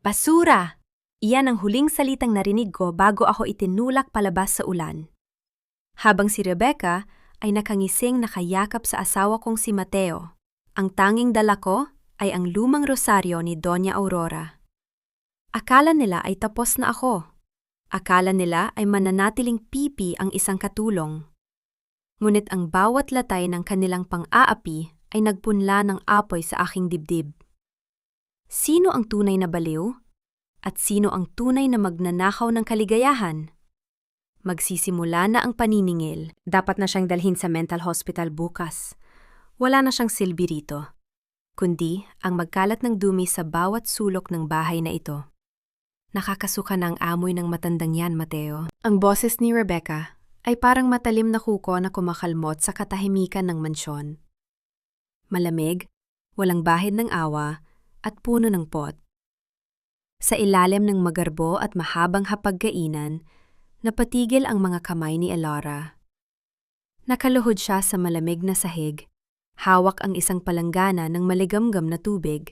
Basura! Iyan ang huling salitang narinig ko bago ako itinulak palabas sa ulan. Habang si Rebecca ay nakangising nakayakap sa asawa kong si Mateo, ang tanging dala ko ay ang lumang rosaryo ni Doña Aurora. Akala nila ay tapos na ako. Akala nila ay mananatiling pipi ang isang katulong. Ngunit ang bawat latay ng kanilang pang-aapi ay nagpunla ng apoy sa aking dibdib. Sino ang tunay na baliw? At sino ang tunay na magnanakaw ng kaligayahan? Magsisimula na ang paniningil. Dapat na siyang dalhin sa mental hospital bukas. Wala na siyang silbi rito, kundi ang magkalat ng dumi sa bawat sulok ng bahay na ito. Nakakasuka na ang amoy ng matandang yan, Mateo. Ang boses ni Rebecca ay parang matalim na kuko na kumakalmot sa katahimikan ng mansyon. Malamig, walang bahid ng awa, at puno ng pot. Sa ilalim ng magarbo at mahabang hapagkainan, napatigil ang mga kamay ni Elara. Nakaluhod siya sa malamig na sahig, hawak ang isang palanggana ng maligamgam na tubig.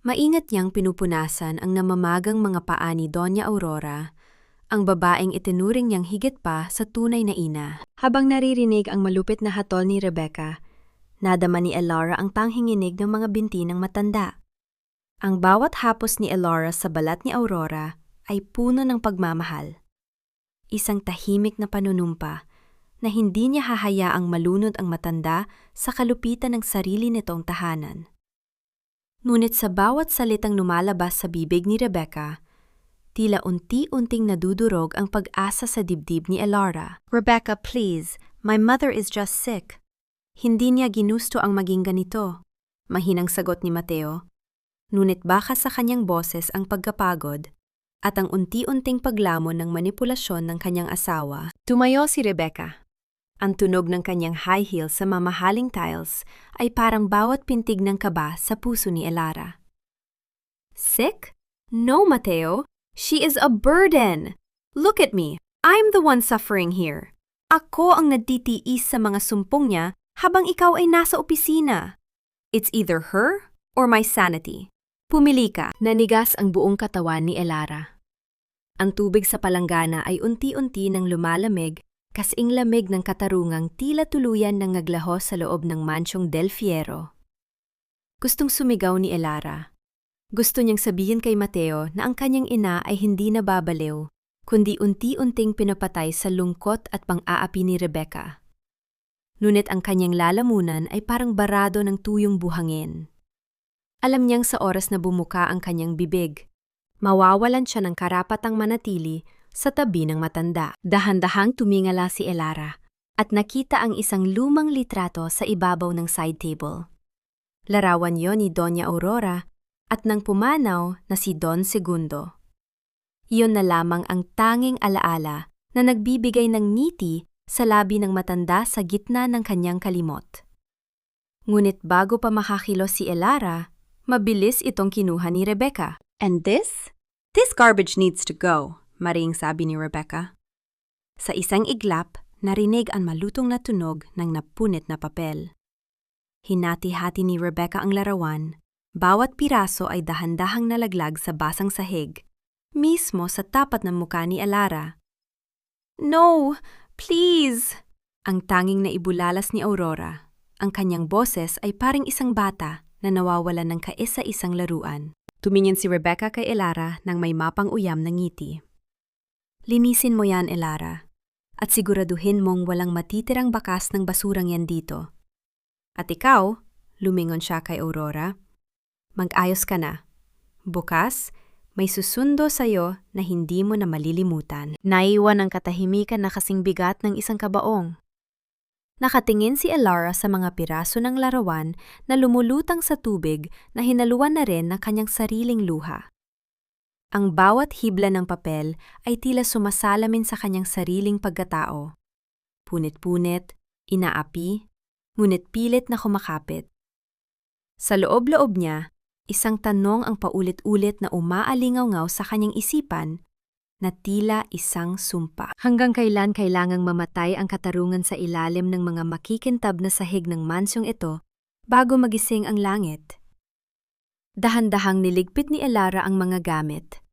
Maingat niyang pinupunasan ang namamagang mga paa ni Doña Aurora, ang babaeng itinuring niyang higit pa sa tunay na ina. Habang naririnig ang malupit na hatol ni Rebecca, nadama ni Elara ang tanghinginig ng mga binti ng matanda. Ang bawat hapos ni Elara sa balat ni Aurora ay puno ng pagmamahal. Isang tahimik na panunumpa na hindi niya hahayaang malunod ang matanda sa kalupitan ng sarili nitong tahanan. Ngunit sa bawat salitang lumalabas sa bibig ni Rebecca, tila unti-unting nadudurog ang pag-asa sa dibdib ni Elara. "Rebecca, please, my mother is just sick." Hindi niya ginusto ang maging ganito, mahinang sagot ni Mateo. Ngunit baka sa kanyang boses ang pagkapagod at ang unti-unting paglamon ng manipulasyon ng kanyang asawa. Tumayo si Rebecca. Ang tunog ng kanyang high heels sa mamahaling tiles ay parang bawat pintig ng kaba sa puso ni Elara. "Sick? No, Mateo. She is a burden. Look at me. I'm the one suffering here. Ako ang nagtitiis sa mga sumpong niya habang ikaw ay nasa opisina. It's either her or my sanity. Pumili ka." Nanigas ang buong katawan ni Elara. Ang tubig sa palanggana ay unti-unti nang lumalamig, kasing lamig ng katarungang tila tuluyan nang naglaho sa loob ng mansyong Del Fierro. Gustong sumigaw ni Elara. Gusto niyang sabihin kay Mateo na ang kanyang ina ay hindi nababaliw, kundi unti-unting pinapatay sa lungkot at pang-aapi ni Rebecca. Ngunit ang kanyang lalamunan ay parang barado ng tuyong buhangin. Alam niyang sa oras na bumuka ang kanyang bibig, mawawalan siya ng karapatang manatili sa tabi ng matanda. Dahan-dahang tumingala si Elara at nakita ang isang lumang litrato sa ibabaw ng side table. Larawan yon ni Doña Aurora at nang pumanaw na si Don Segundo. Iyon na lamang ang tanging alaala na nagbibigay ng ngiti sa labi ng matanda sa gitna ng kanyang kalimot. Ngunit bago pa makakilos si Elara, mabilis itong kinuha ni Rebecca. "And this? This garbage needs to go," maring sabi ni Rebecca. Sa isang iglap, narinig ang malutong na tunog ng napunit na papel. Hinati-hati ni Rebecca ang larawan, bawat piraso ay dahan-dahang nalaglag sa basang sahig, mismo sa tapat ng mukha ni Elara. "No, please!" Ang tanging naibulalas ni Aurora. Ang kanyang boses ay paring isang bata na nawawalan ng kaisa-isang laruan. Tumingin si Rebecca kay Elara nang may mapang-uyam na ngiti. "Linisin mo yan, Elara, at siguraduhin mong walang matitirang bakas ng basurang yan dito. At ikaw," lumingon siya kay Aurora, "mag-ayos ka na. Bukas, may susundo sa'yo na hindi mo na malilimutan." Naiwan ang katahimikan na kasing bigat ng isang kabaong. Nakatingin si Elara sa mga piraso ng larawan na lumulutang sa tubig na hinaluan na rin ng kanyang sariling luha. Ang bawat hibla ng papel ay tila sumasalamin sa kanyang sariling pagkatao. Punit-punit, inaapi, ngunit pilit na kumakapit. Sa loob-loob niya, isang tanong ang paulit-ulit na umaalingaw-ngaw sa kanyang isipan na tila isang sumpa. Hanggang kailan kailangang mamatay ang katarungan sa ilalim ng mga makikintab na sahig ng mansyong ito bago magising ang langit? Dahan-dahang niligpit ni Elara ang mga gamit.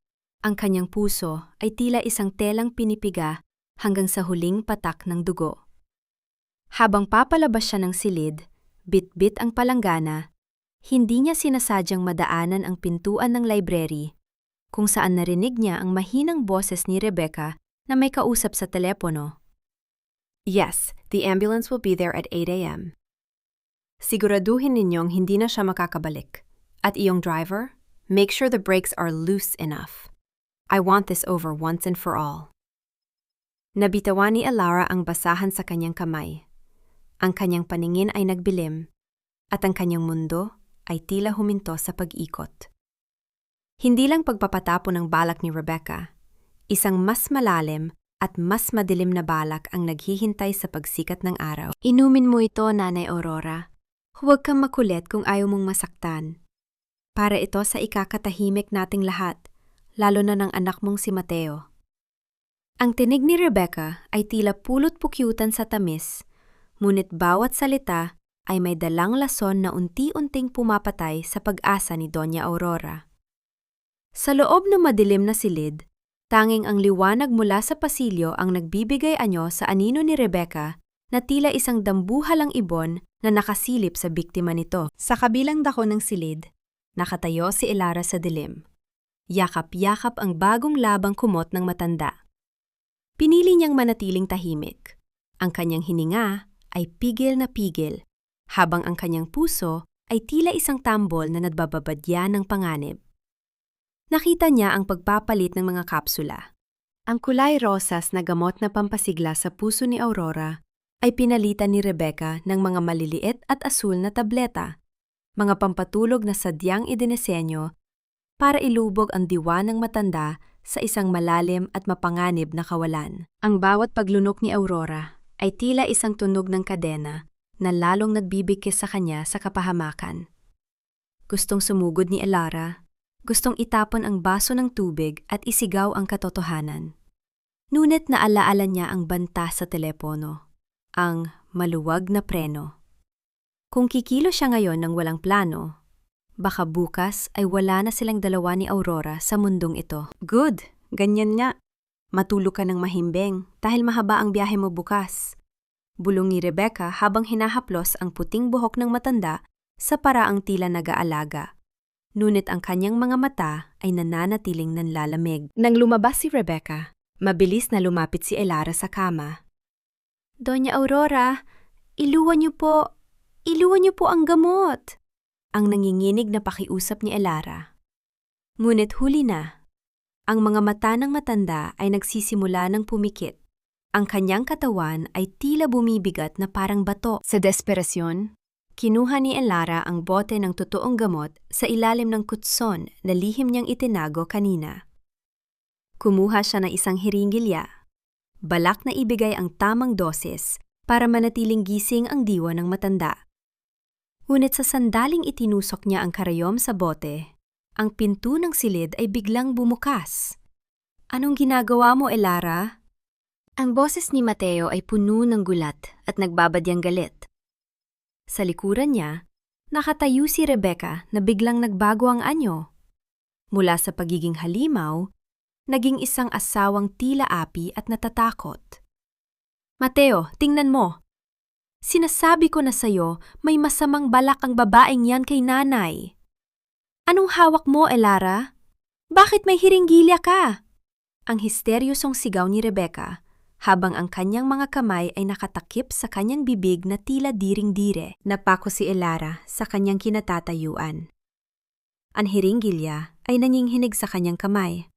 Ang kanyang puso ay tila isang telang pinipiga hanggang sa huling patak ng dugo. Habang papalabas siya ng silid, bit-bit ang palanggana, hindi niya sinasadyang madaanan ang pintuan ng library, kung saan narinig niya ang mahinang boses ni Rebecca na may kausap sa telepono. Yes, the ambulance will be there at 8 a.m. Siguraduhin ninyong hindi na siya makakabalik. At iyong driver, make sure the brakes are loose enough. I want this over once and for all. Nabitawan ni Elara ang basahan sa kanyang kamay. Ang kanyang paningin ay nagbilim, at ang kanyang mundo ay tila huminto sa pag-ikot. Hindi lang pagpapatapo ng balak ni Rebecca, isang mas malalim at mas madilim na balak ang naghihintay sa pagsikat ng araw. Inumin mo ito, Nanay Aurora. Huwag kang makulit kung ayaw mong masaktan. Para ito sa ikakatahimik nating lahat, lalo na ng anak mong si Mateo. Ang tinig ni Rebecca ay tila pulot-pukyutan sa tamis, ngunit bawat salita ay may dalang lason na unti-unting pumapatay sa pag-asa ni Doña Aurora. Sa loob ng madilim na silid, tanging ang liwanag mula sa pasilyo ang nagbibigay anyo sa anino ni Rebecca na tila isang dambuhalang ibon na nakasilip sa biktima nito. Sa kabilang dako ng silid, nakatayo si Elara sa dilim. Yakap-yakap ang bagong labang kumot ng matanda. Pinili niyang manatiling tahimik. Ang kanyang hininga ay pigil na pigil, habang ang kanyang puso ay tila isang tambol na nagbababadya ng panganib. Nakita niya ang pagpapalit ng mga kapsula. Ang kulay rosas na gamot na pampasigla sa puso ni Aurora ay pinalitan ni Rebecca ng mga maliliit at asul na tableta, mga pampatulog na sadyang idinesenyo para ilubog ang diwa ng matanda sa isang malalim at mapanganib na kawalan. Ang bawat paglunok ni Aurora ay tila isang tunog ng kadena na lalong nagbibigkis sa kanya sa kapahamakan. Gustong sumugod ni Elara, gustong itapon ang baso ng tubig at isigaw ang katotohanan. Ngunit naalaala niya ang banta sa telepono, ang maluwag na preno. Kung kikilo siya ngayon ng walang plano, baka bukas ay wala na silang dalawa ni Aurora sa mundong ito. Good, ganyan nga. Matulog ka ng mahimbing dahil mahaba ang biyahe mo bukas. Bulong ni Rebecca habang hinahaplos ang puting buhok ng matanda sa paraang tila nag-aalaga. Ngunit ang kanyang mga mata ay nananatiling nanlalamig. Nang lumabas si Rebecca, mabilis na lumapit si Elara sa kama. Doña Aurora, iluwan niyo po ang gamot. Ang nanginginig na pakiusap ni Elara. Ngunit huli na. Ang mga mata ng matanda ay nagsisimula ng pumikit. Ang kanyang katawan ay tila bumibigat na parang bato. Sa desperasyon, kinuha ni Elara ang bote ng totoong gamot sa ilalim ng kutson na lihim niyang itinago kanina. Kumuha siya ng isang hiringgilya. Balak na ibigay ang tamang dosis para manatiling gising ang diwa ng matanda. Ngunit sa sandaling itinusok niya ang karayom sa bote, ang pinto ng silid ay biglang bumukas. Anong ginagawa mo, Elara? Ang boses ni Mateo ay puno ng gulat at nagbabadyang galit. Sa likuran niya, nakatayo si Rebecca na biglang nagbago ang anyo. Mula sa pagiging halimaw, naging isang asawang tila api at natatakot. Mateo, tingnan mo! Sinasabi ko na sa'yo, may masamang balak ang babaeng yan kay nanay. Anong hawak mo, Elara? Bakit may hiringgilya ka? Ang histeryosong sigaw ni Rebecca, habang ang kanyang mga kamay ay nakatakip sa kanyang bibig na tila diring-dire. Napako si Elara sa kanyang kinatatayuan. Ang hiringgilya ay nanginginig sa kanyang kamay.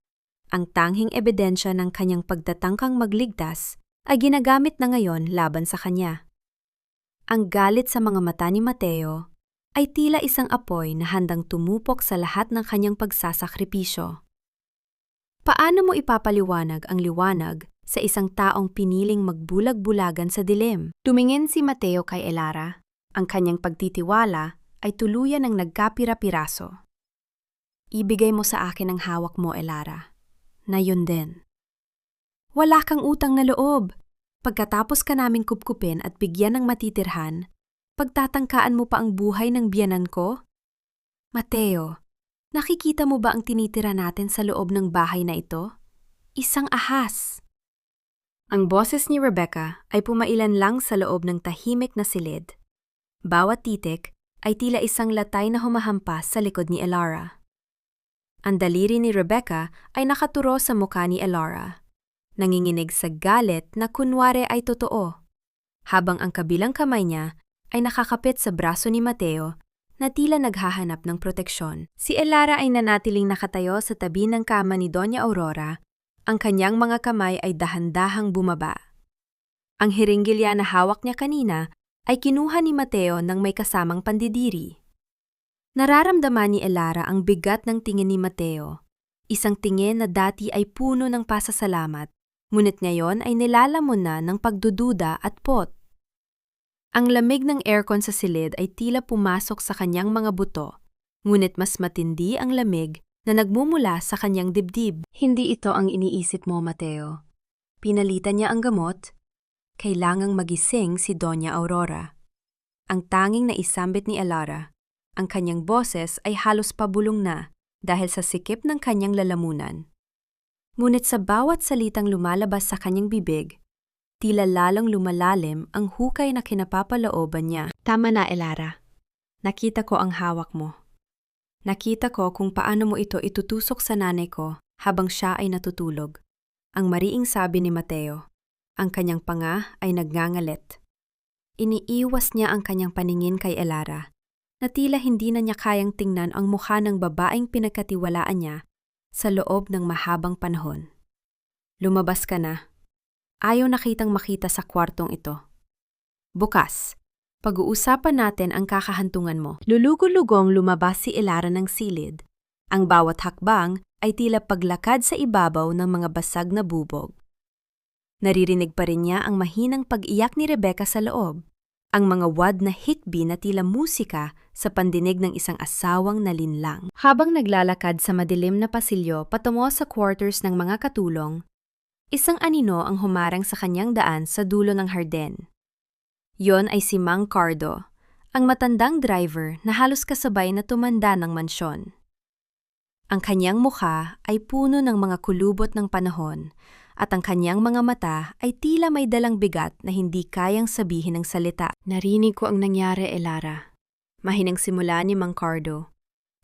Ang tanghing ebidensya ng kanyang pagtatangkang magligtas ay ginagamit na ngayon laban sa kanya. Ang galit sa mga mata ni Mateo ay tila isang apoy na handang tumupok sa lahat ng kanyang pagsasakripisyo. Paano mo ipapaliwanag ang liwanag sa isang taong piniling magbulag-bulagan sa dilim? Tumingin si Mateo kay Elara. Ang kanyang pagtitiwala ay tuluyan ng nagkapira-piraso. Ibigay mo sa akin ang hawak mo, Elara. Na yun din. Wala kang utang na loob. Pagkatapos ka naming kupkupin at bigyan ng matitirhan, pagtatangkaan mo pa ang buhay ng biyanan ko? Mateo, Nakikita mo ba ang tinitira natin sa loob ng bahay na ito? Isang ahas. Ang boses ni Rebecca ay pumailan lang sa loob ng tahimik na silid. Bawat titik ay tila isang latay na humahampas sa likod ni Elara. Ang daliri ni Rebecca ay nakaturo sa mukha ni Elara. Nanginginig sa galit na kunwari ay totoo, habang ang kabilang kamay niya ay nakakapit sa braso ni Mateo na tila naghahanap ng proteksyon. Si Elara ay nanatiling nakatayo sa tabi ng kama ni Doña Aurora. Ang kanyang mga kamay ay dahan-dahang bumaba. Ang hiringgilya na hawak niya kanina ay kinuha ni Mateo ng may kasamang pandidiri. Nararamdaman ni Elara ang bigat ng tingin ni Mateo, isang tingin na dati ay puno ng pasasalamat, ngunit ngayon ay nilalamon na ng pagdududa at pot. Ang lamig ng aircon sa silid ay tila pumasok sa kanyang mga buto, ngunit mas matindi ang lamig na nagmumula sa kanyang dibdib. Hindi ito ang iniisip mo, Mateo. Pinalitan niya ang gamot. Kailangang magising si Doña Aurora. Ang tanging naisambit ni Elara, ang kanyang boses ay halos pabulong na dahil sa sikip ng kanyang lalamunan. Ngunit sa bawat salitang lumalabas sa kanyang bibig, tila lalong lumalalim ang hukay na kinapapalooban niya. Tama na, Elara. Nakita ko ang hawak mo. Nakita ko kung paano mo ito itutusok sa nanay ko habang siya ay natutulog. Ang mariing sabi ni Mateo. Ang kanyang panga ay nagngangalit. Iniiwas niya ang kanyang paningin kay Elara, na tila hindi na niya kayang tingnan ang mukha ng babaeng pinagkatiwalaan niya sa loob ng mahabang panahon. Lumabas ka na. Ayaw nakitang makita sa kwartong ito. Bukas, pag-uusapan natin ang kakahantungan mo. Lulugol-lugong lumabas si Elara ng silid. Ang bawat hakbang ay tila paglakad sa ibabaw ng mga basag na bubog. Naririnig pa rin niya ang mahinang pag-iyak ni Rebecca sa loob, ang mga wad na hikbi na tila musika sa pandinig ng isang asawang nalinlang. Habang naglalakad sa madilim na pasilyo patungo sa quarters ng mga katulong, isang anino ang humarang sa kanyang daan sa dulo ng harden. Yon ay si Mang Cardo, ang matandang driver na halos kasabay na tumanda ng mansyon. Ang kanyang mukha ay puno ng mga kulubot ng panahon, at ang kanyang mga mata ay tila may dalang bigat na hindi kayang sabihin ng salita. Narinig ko ang nangyari, Elara. Mahinang simula ni Mang Cardo.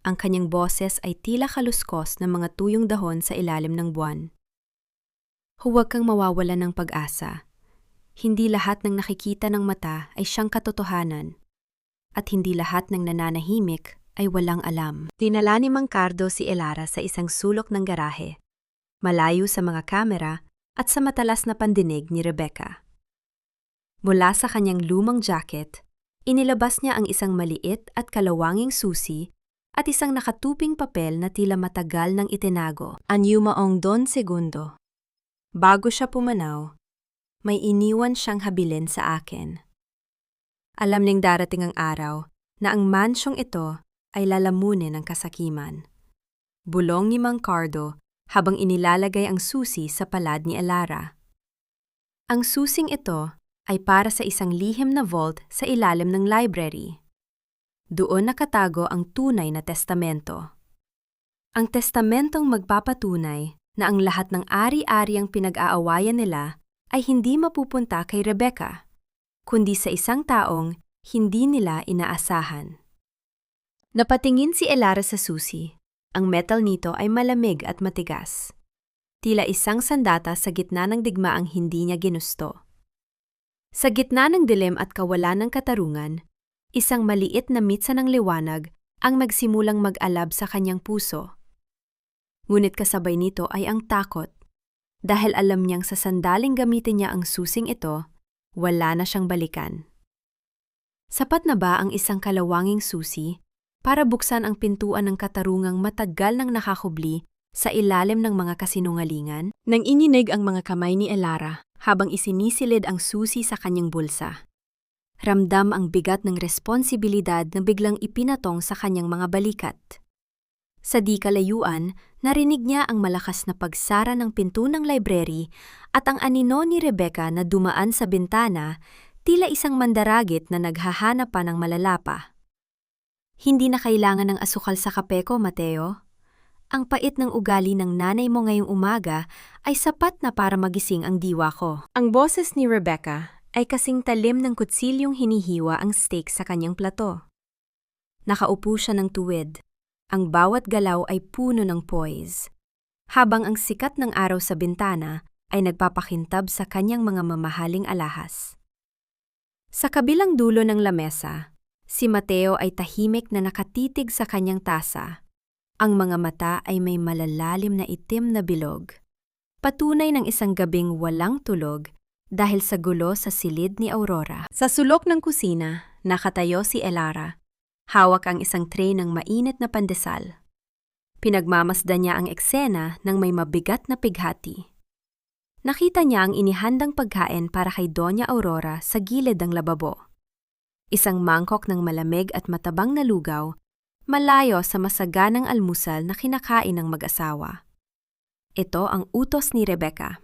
Ang kanyang boses ay tila kaluskos ng mga tuyong dahon sa ilalim ng buwan. Huwag kang mawawalan ng pag-asa. Hindi lahat ng nakikita ng mata ay siyang katotohanan. At hindi lahat ng nananahimik ay walang alam. Dinala ni Mang Cardo si Elara sa isang sulok ng garahe, malayo sa mga kamera at sa matalas na pandinig ni Rebecca. Mula sa kanyang lumang jacket, inilabas niya ang isang maliit at kalawanging susi at isang nakatuping papel na tila matagal nang itinago. Anyumaong Don Segundo. Bago siya pumanaw, may iniwan siyang habilin sa akin. Alam ning darating ang araw na ang mansyong ito ay lalamunin ng kasakiman. Bulong ni Mang Cardo habang inilalagay ang susi sa palad ni Elara. Ang susing ito ay para sa isang lihim na vault sa ilalim ng library. Doon nakatago ang tunay na testamento. Ang testamentong magpapatunay na ang lahat ng ari-ariang pinag-aawayan nila ay hindi mapupunta kay Rebecca, kundi sa isang taong hindi nila inaasahan. Napatingin si Elara sa susi. Ang metal nito ay malamig at matigas. Tila isang sandata sa gitna ng digmaang hindi niya ginusto. Sa gitna ng dilim at kawalan ng katarungan, isang maliit na mitsa ng liwanag ang magsimulang mag-alab sa kanyang puso. Ngunit kasabay nito ay ang takot. Dahil alam niyang sa sandaling gamitin niya ang susing ito, wala na siyang balikan. Sapat na ba ang isang kalawanging susi para buksan ang pintuan ng katarungang matagal nang nakakubli sa ilalim ng mga kasinungalingan? Nang ininig ang mga kamay ni Elara habang isinisilid ang susi sa kanyang bulsa. Ramdam ang bigat ng responsibilidad na biglang ipinatong sa kanyang mga balikat. Sa di kalayuan, narinig niya ang malakas na pagsara ng pinto ng library at ang anino ni Rebecca na dumaan sa bintana, tila isang mandaragit na naghahanap pa ng malalapa. Hindi na kailangan ng asukal sa kape ko, Mateo. Ang pait ng ugali ng nanay mo ngayong umaga ay sapat na para magising ang diwa ko. Ang boses ni Rebecca ay kasing talim ng kutsilyong hinihiwa ang steak sa kanyang plato. Nakaupo siya ng tuwid. Ang bawat galaw ay puno ng poise. Habang ang sikat ng araw sa bintana ay nagpapakintab sa kanyang mga mamahaling alahas. Sa kabilang dulo ng lamesa, si Mateo ay tahimik na nakatitig sa kanyang tasa. Ang mga mata ay may malalalim na itim na bilog. Patunay ng isang gabing walang tulog dahil sa gulo sa silid ni Aurora. Sa sulok ng kusina, nakatayo si Elara. Hawak ang isang tray ng mainit na pandesal. Pinagmamasdan niya ang eksena ng may mabigat na pighati. Nakita niya ang inihandang pagkain para kay Doña Aurora sa gilid ng lababo. Isang mangkok ng malamig at matabang na lugaw, malayo sa masaganang almusal na kinakain ng mag-asawa. Ito ang utos ni Rebecca.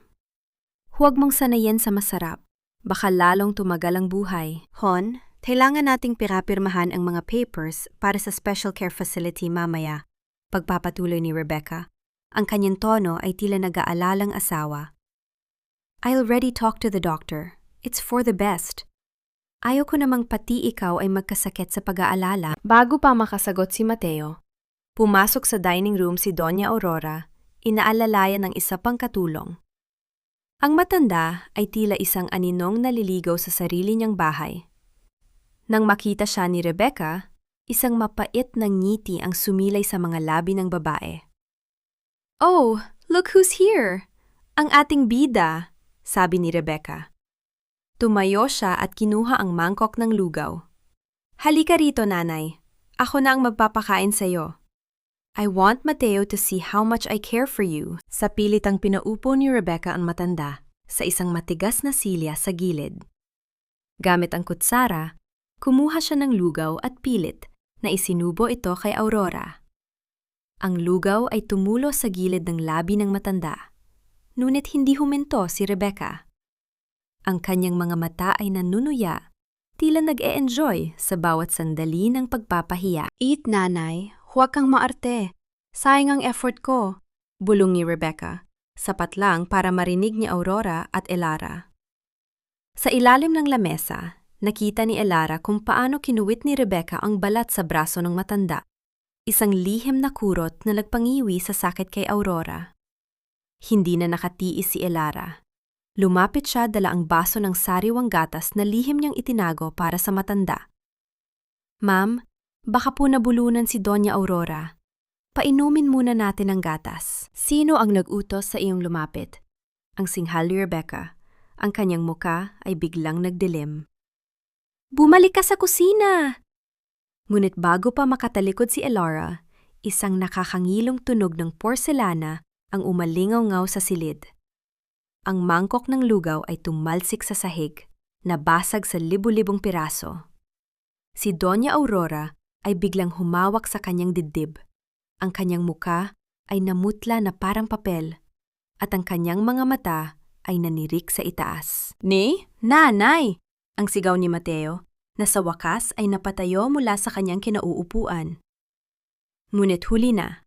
Huwag mong sanayin sa masarap, baka lalong tumagal ang buhay. Hon, kailangan nating pirapirmahan ang mga papers para sa special care facility mamaya. Pagpapatuloy ni Rebecca, ang kanyang tono ay tila nag-aalalang asawa. I'll already talk to the doctor. It's for the best. Ayaw ko namang pati ikaw ay magkasakit sa pag-aalala. Bago pa makasagot si Mateo, pumasok sa dining room si Doña Aurora, inaalalayan ng isa pang katulong. Ang matanda ay tila isang aninong naliligaw sa sarili niyang bahay. Nang makita siya ni Rebecca, isang mapait na ngiti ang sumilay sa mga labi ng babae. Oh, look who's here! Ang ating bida, sabi ni Rebecca. Tumayo siya at kinuha ang mangkok ng lugaw. Halika rito, nanay. Ako na ang magpapakain sa'yo. I want Mateo to see how much I care for you. Sa pilitang pinaupo ni Rebecca ang matanda sa isang matigas na silya sa gilid. Gamit ang kutsara, kumuha siya ng lugaw at pilit na isinubo ito kay Aurora. Ang lugaw ay tumulo sa gilid ng labi ng matanda. Ngunit hindi huminto si Rebecca. Ang kanyang mga mata ay nanunuya, tila nag-e-enjoy sa bawat sandali ng pagpapahiya. Eat, nanay. Huwag kang maarte. Sayang ang effort ko, bulong ni Rebecca, sapat lang para marinig ni Aurora at Elara. Sa ilalim ng lamesa, nakita ni Elara kung paano kinuwit ni Rebecca ang balat sa braso ng matanda. Isang lihim na kurot na nagpangiwi sa sakit kay Aurora. Hindi na nakatiis si Elara. Lumapit siya dala ang baso ng sariwang gatas na lihim niyang itinago para sa matanda. Ma'am, baka po nabulunan si Doña Aurora. Painumin muna natin ang gatas. Sino ang nag-utos sa iyong lumapit? Ang singhal ni Rebecca. Ang kanyang muka ay biglang nagdilim. Bumalik ka sa kusina! Ngunit bago pa makatalikod si Elara, isang nakakangilong tunog ng porselana ang umalingaw-ngaw sa silid. Ang mangkok ng lugaw ay tumalsik sa sahig, nabasag sa libu-libong piraso. Si Doña Aurora ay biglang humawak sa kanyang dibdib. Ang kanyang muka ay namutla na parang papel, at ang kanyang mga mata ay nanirik sa itaas. Ni, nanay! Ang sigaw ni Mateo, na sa wakas ay napatayo mula sa kanyang kinauupuan. Ngunit huli na,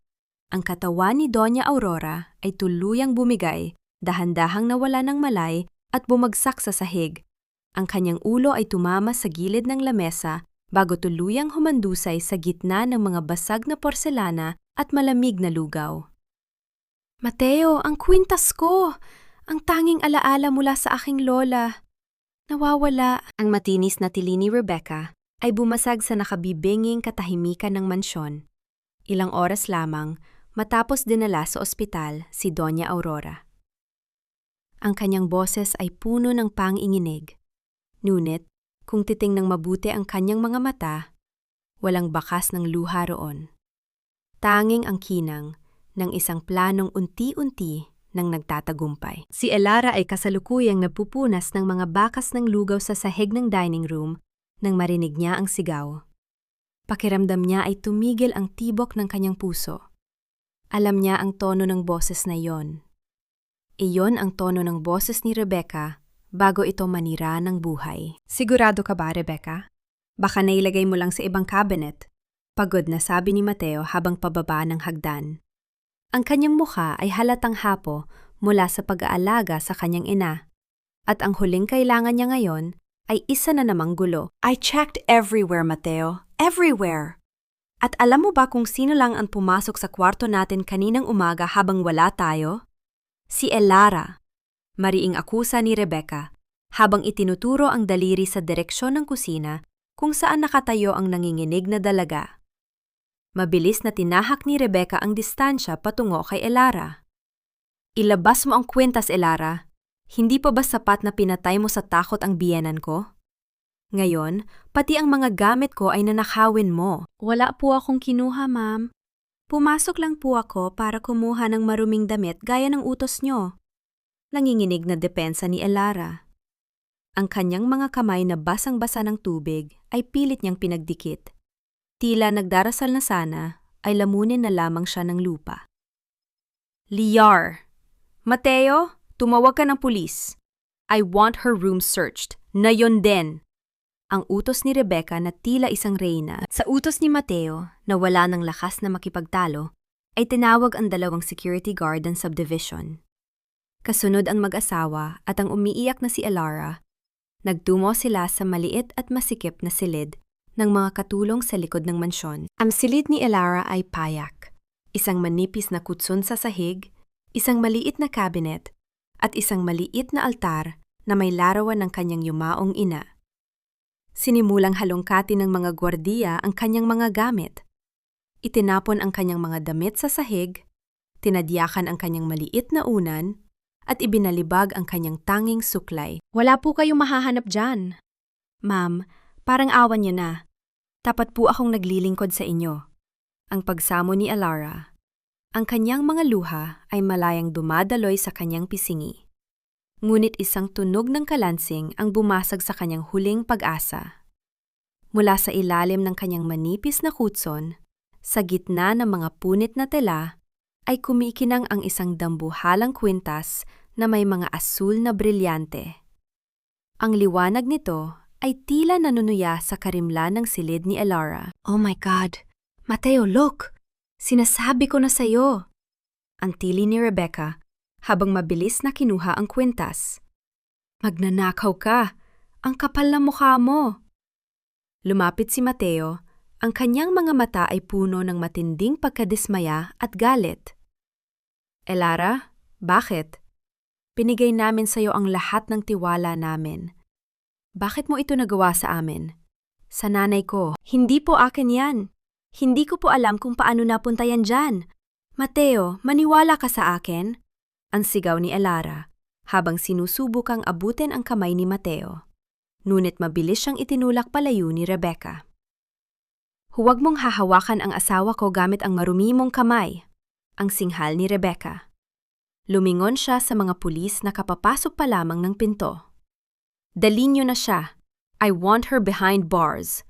ang katawan ni Doña Aurora ay tuluyang bumigay, dahan-dahang nawala ng malay at bumagsak sa sahig. Ang kanyang ulo ay tumama sa gilid ng lamesa bago tuluyang humandusay sa gitna ng mga basag na porselana at malamig na lugaw. Mateo, ang kwintas ko! Ang tanging alaala mula sa aking lola. Nawawala. Ang matinis na tili ni Rebecca ay bumasag sa nakabibinging katahimikan ng mansyon. Ilang oras lamang matapos dinala sa ospital si Doña Aurora. Ang kanyang boses ay puno ng pang-inginig. Ngunit, kung titingnang mabuti ang kanyang mga mata, walang bakas ng luha roon. Tanging ang kinang ng isang planong unti-unti nang nagtatagumpay. Si Elara ay kasalukuyang napupunas ng mga bakas ng lugaw sa sahig ng dining room nang marinig niya ang sigaw. Pakiramdam niya ay tumigil ang tibok ng kanyang puso. Alam niya ang tono ng boses na iyon. Iyon ang tono ng boses ni Rebecca bago ito manira ng buhay. Sigurado ka ba, Rebecca? Baka nailagay mo lang sa ibang cabinet. Pagod na sabi ni Mateo habang pababa ng hagdan. Ang kanyang mukha ay halatang hapo mula sa pag-aalaga sa kanyang ina. At ang huling kailangan niya ngayon ay isa na namang gulo. I checked everywhere, Mateo. Everywhere. At alam mo ba kung sino lang ang pumasok sa kwarto natin kaninang umaga habang wala tayo? Si Elara. Mariing akusa ni Rebecca habang itinuturo ang daliri sa direksyon ng kusina kung saan nakatayo ang nanginginig na dalaga. Mabilis na tinahak ni Rebecca ang distansya patungo kay Elara. Ilabas mo ang kwintas, Elara. Hindi pa ba sapat na pinatay mo sa takot ang biyenan ko? Ngayon, pati ang mga gamit ko ay nanakawin mo. Wala po akong kinuha, ma'am. Pumasok lang po ako para kumuha ng maruming damit gaya ng utos nyo. Nanginginig na depensa ni Elara. Ang kanyang mga kamay na basang-basa ng tubig ay pilit niyang pinagdikit. Tila nagdarasal na sana ay lamunin na lamang siya ng lupa. Liar! Mateo, tumawag ka ng pulis. I want her room searched. Na yon din. Ang utos ni Rebecca na tila isang reyna. Sa utos ni Mateo, na wala ng lakas na makipagtalo, ay tinawag ang dalawang security guard ng subdivision. Kasunod ang mag-asawa at ang umiiyak na si Elara. Nagtungo sila sa maliit at masikip na silid ng mga katulong sa likod ng mansyon. Ang silid ni Elara ay payak, isang manipis na kutsun sa sahig, isang maliit na cabinet, at isang maliit na altar na may larawan ng kanyang yumaong ina. Sinimulang halongkatin ng mga gwardiya ang kanyang mga gamit. Itinapon ang kanyang mga damit sa sahig, tinadyakan ang kanyang maliit na unan, at ibinalibag ang kanyang tanging suklay. Wala po kayong mahahanap dyan. Ma'am, parang awan niyo na. Tapat po akong naglilingkod sa inyo. Ang pagsamo ni Elara. Ang kanyang mga luha ay malayang dumadaloy sa kanyang pisingi. Ngunit isang tunog ng kalansing ang bumasag sa kanyang huling pag-asa. Mula sa ilalim ng kanyang manipis na kutson, sa gitna ng mga punit na tela, ay kumikinang ang isang dambuhalang kwintas na may mga asul na brilyante. Ang liwanag nito ay tila nanunuya sa karimlan ng silid ni Elara. Oh my God! Mateo, look! Sinasabi ko na sa'yo! Ang tili ni Rebecca habang mabilis na kinuha ang kwintas. Magnanakaw ka! Ang kapal na mukha mo! Lumapit si Mateo, ang kanyang mga mata ay puno ng matinding pagkadismaya at galit. Elara, bakit? Pinigay namin sa'yo ang lahat ng tiwala namin. Bakit mo ito nagawa sa amin? Sa nanay ko. Hindi po akin yan. Hindi ko po alam kung paano napunta yan dyan. Mateo, maniwala ka sa akin? Ang sigaw ni Elara, habang sinusubukang abutin ang kamay ni Mateo. Ngunit mabilis siyang itinulak palayo ni Rebecca. Huwag mong hahawakan ang asawa ko gamit ang marumi mong kamay, ang singhal ni Rebecca. Lumingon siya sa mga pulis na kapapasok pa lamang ng pinto. Dalin niyo na siya. I want her behind bars.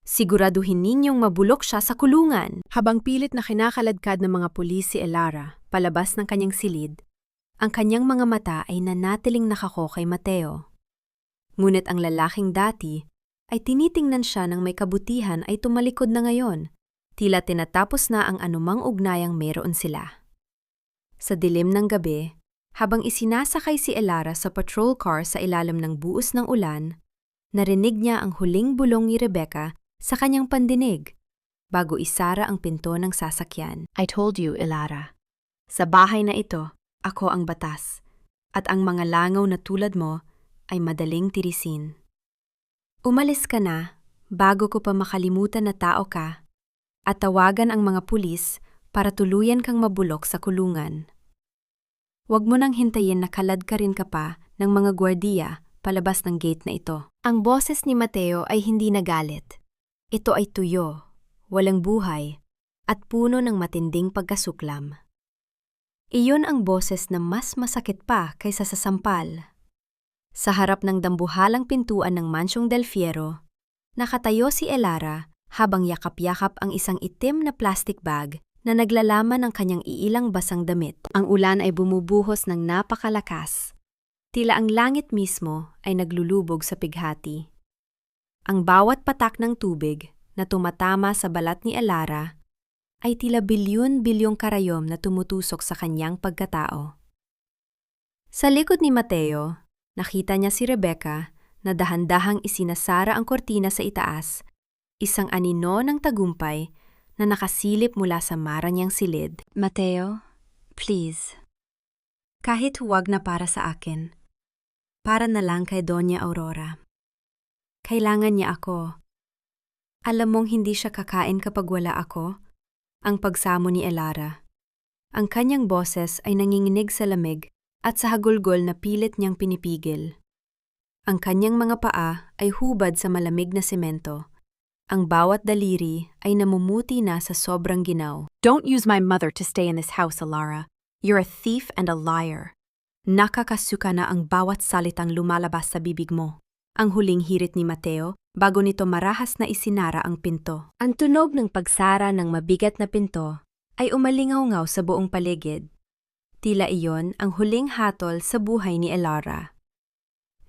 Siguraduhin ninyong mabulok siya sa kulungan. Habang pilit na kinakaladkad ng mga pulis si Elara, palabas ng kanyang silid, ang kanyang mga mata ay nanatiling nakako kay Mateo. Ngunit ang lalaking dati ay tinitingnan siya ng may kabutihan ay tumalikod na ngayon, tila tinatapos na ang anumang ugnayang meron sila. Sa dilim ng gabi, habang isinasakay si Elara sa patrol car sa ilalim ng buos ng ulan, narinig niya ang huling bulong ni Rebecca sa kanyang pandinig bago isara ang pinto ng sasakyan. I told you, Elara. Sa bahay na ito, ako ang batas, at ang mga langaw na tulad mo ay madaling tirisin. Umalis ka na bago ko pa makalimutan na tao ka at tawagan ang mga pulis para tuluyan kang mabulok sa kulungan. Huwag mo nang hintayin na kalad ka rin ka pa ng mga gwardiya palabas ng gate na ito. Ang boses ni Mateo ay hindi nagalit. Ito ay tuyo, walang buhay, at puno ng matinding pagkasuklam. Iyon ang boses na mas masakit pa kaysa sa sampal. Sa harap ng dambuhalang pintuan ng Mansyong Del Fierro, nakatayo si Elara habang yakap-yakap ang isang itim na plastic bag na naglalaman ng kanyang iilang basang damit. Ang ulan ay bumubuhos ng napakalakas. Tila ang langit mismo ay naglulubog sa pighati. Ang bawat patak ng tubig na tumatama sa balat ni Elara ay tila bilyon-bilyong karayom na tumutusok sa kanyang pagkatao. Sa likod ni Mateo, nakita niya si Rebecca na dahan-dahang isinasara ang kortina sa itaas, isang anino ng tagumpay na nakasilip mula sa mara niyang silid. Mateo, please. Kahit huwag na para sa akin. Para na lang kay Doña Aurora. Kailangan niya ako. Alam mong hindi siya kakain kapag wala ako? Ang pagsamo ni Elara. Ang kanyang boses ay nanginginig sa lamig at sa hagulgol na pilit niyang pinipigil. Ang kanyang mga paa ay hubad sa malamig na semento. Ang bawat daliri ay namumuti na sa sobrang ginaw. Don't use my mother to stay in this house, Elara. You're a thief and a liar. Nakakasuka na ang bawat salitang lumalabas sa bibig mo. Ang huling hirit ni Mateo bago nito marahas na isinara ang pinto. Ang tunog ng pagsara ng mabigat na pinto ay umalingaw-ngaw sa buong paligid. Tila iyon ang huling hatol sa buhay ni Elara.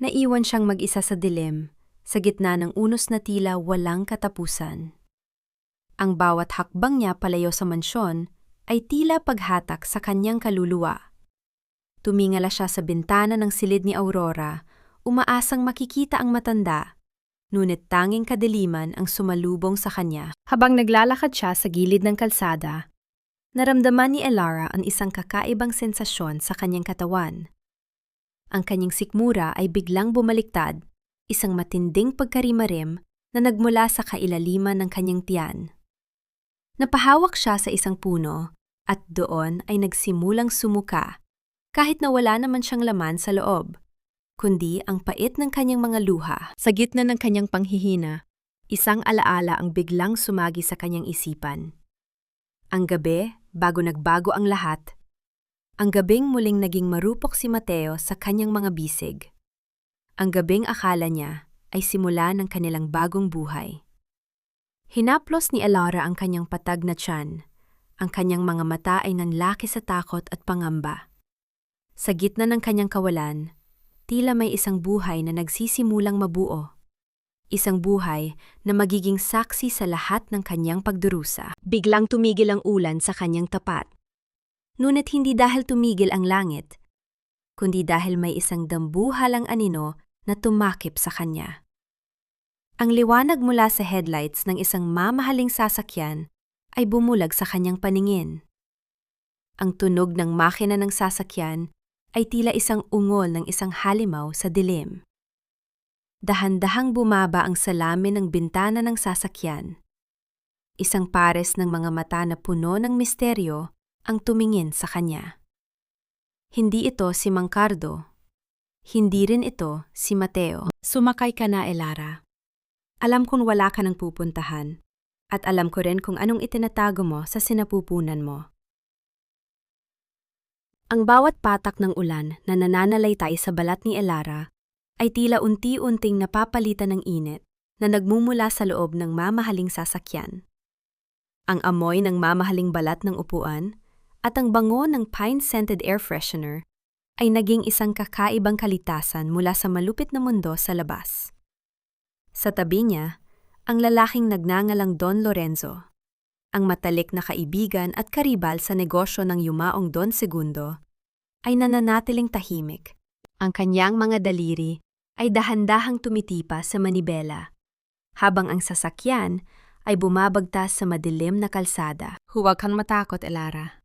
Naiwan siyang mag-isa sa dilim, sa gitna ng unos na tila walang katapusan. Ang bawat hakbang niya palayo sa mansyon ay tila paghatak sa kanyang kaluluwa. Tumingala siya sa bintana ng silid ni Aurora, umaasang makikita ang matanda, ngunit tanging kadiliman ang sumalubong sa kanya. Habang naglalakad siya sa gilid ng kalsada, naramdaman ni Elara ang isang kakaibang sensasyon sa kanyang katawan. Ang kanyang sikmura ay biglang bumaliktad, isang matinding pagkarimarim na nagmula sa kailaliman ng kanyang tiyan. Napahawak siya sa isang puno at doon ay nagsimulang sumuka, kahit na wala naman siyang laman sa loob, kundi ang pait ng kanyang mga luha. Sa gitna ng kanyang panghihina, isang alaala ang biglang sumagi sa kanyang isipan. Ang gabi, bago nagbago ang lahat, ang gabing muling naging marupok si Mateo sa kanyang mga bisig. Ang gabing akala niya ay simula ng kanilang bagong buhay. Hinaplos ni Elara ang kanyang patag na tiyan. Ang kanyang mga mata ay nanlaki sa takot at pangamba. Sa gitna ng kanyang kawalan, tila may isang buhay na nagsisimulang mabuo. Isang buhay na magiging saksi sa lahat ng kanyang pagdurusa. Biglang tumigil ang ulan sa kanyang tapat. Ngunit hindi dahil tumigil ang langit, kundi dahil may isang dambuhalang anino na tumakip sa kanya. Ang liwanag mula sa headlights ng isang mamahaling sasakyan ay bumulag sa kanyang paningin. Ang tunog ng makina ng sasakyan ay tila isang ungol ng isang halimaw sa dilim. Dahan-dahang bumaba ang salamin ng bintana ng sasakyan. Isang pares ng mga mata na puno ng misteryo ang tumingin sa kanya. Hindi ito si Mang Cardo. Hindi rin ito si Mateo. Sumakay ka na, Elara. Alam kong wala ka nang pupuntahan, at alam ko rin kung anong itinatago mo sa sinapupunan mo. Ang bawat patak ng ulan na nananalaytay sa balat ni Elara ay tila unti-unting napapalitan ng init na nagmumula sa loob ng mamahaling sasakyan. Ang amoy ng mamahaling balat ng upuan at ang bango ng pine-scented air freshener ay naging isang kakaibang kalitasan mula sa malupit na mundo sa labas. Sa tabi niya, ang lalaking nagngangalang Don Lorenzo, ang matalik na kaibigan at karibal sa negosyo ng yumaong Don Segundo, ay nananatiling tahimik. Ang kanyang mga daliri ay dahan-dahang tumitipa sa manibela, habang ang sasakyan ay bumabagtas sa madilim na kalsada. Huwag kang matakot, Elara.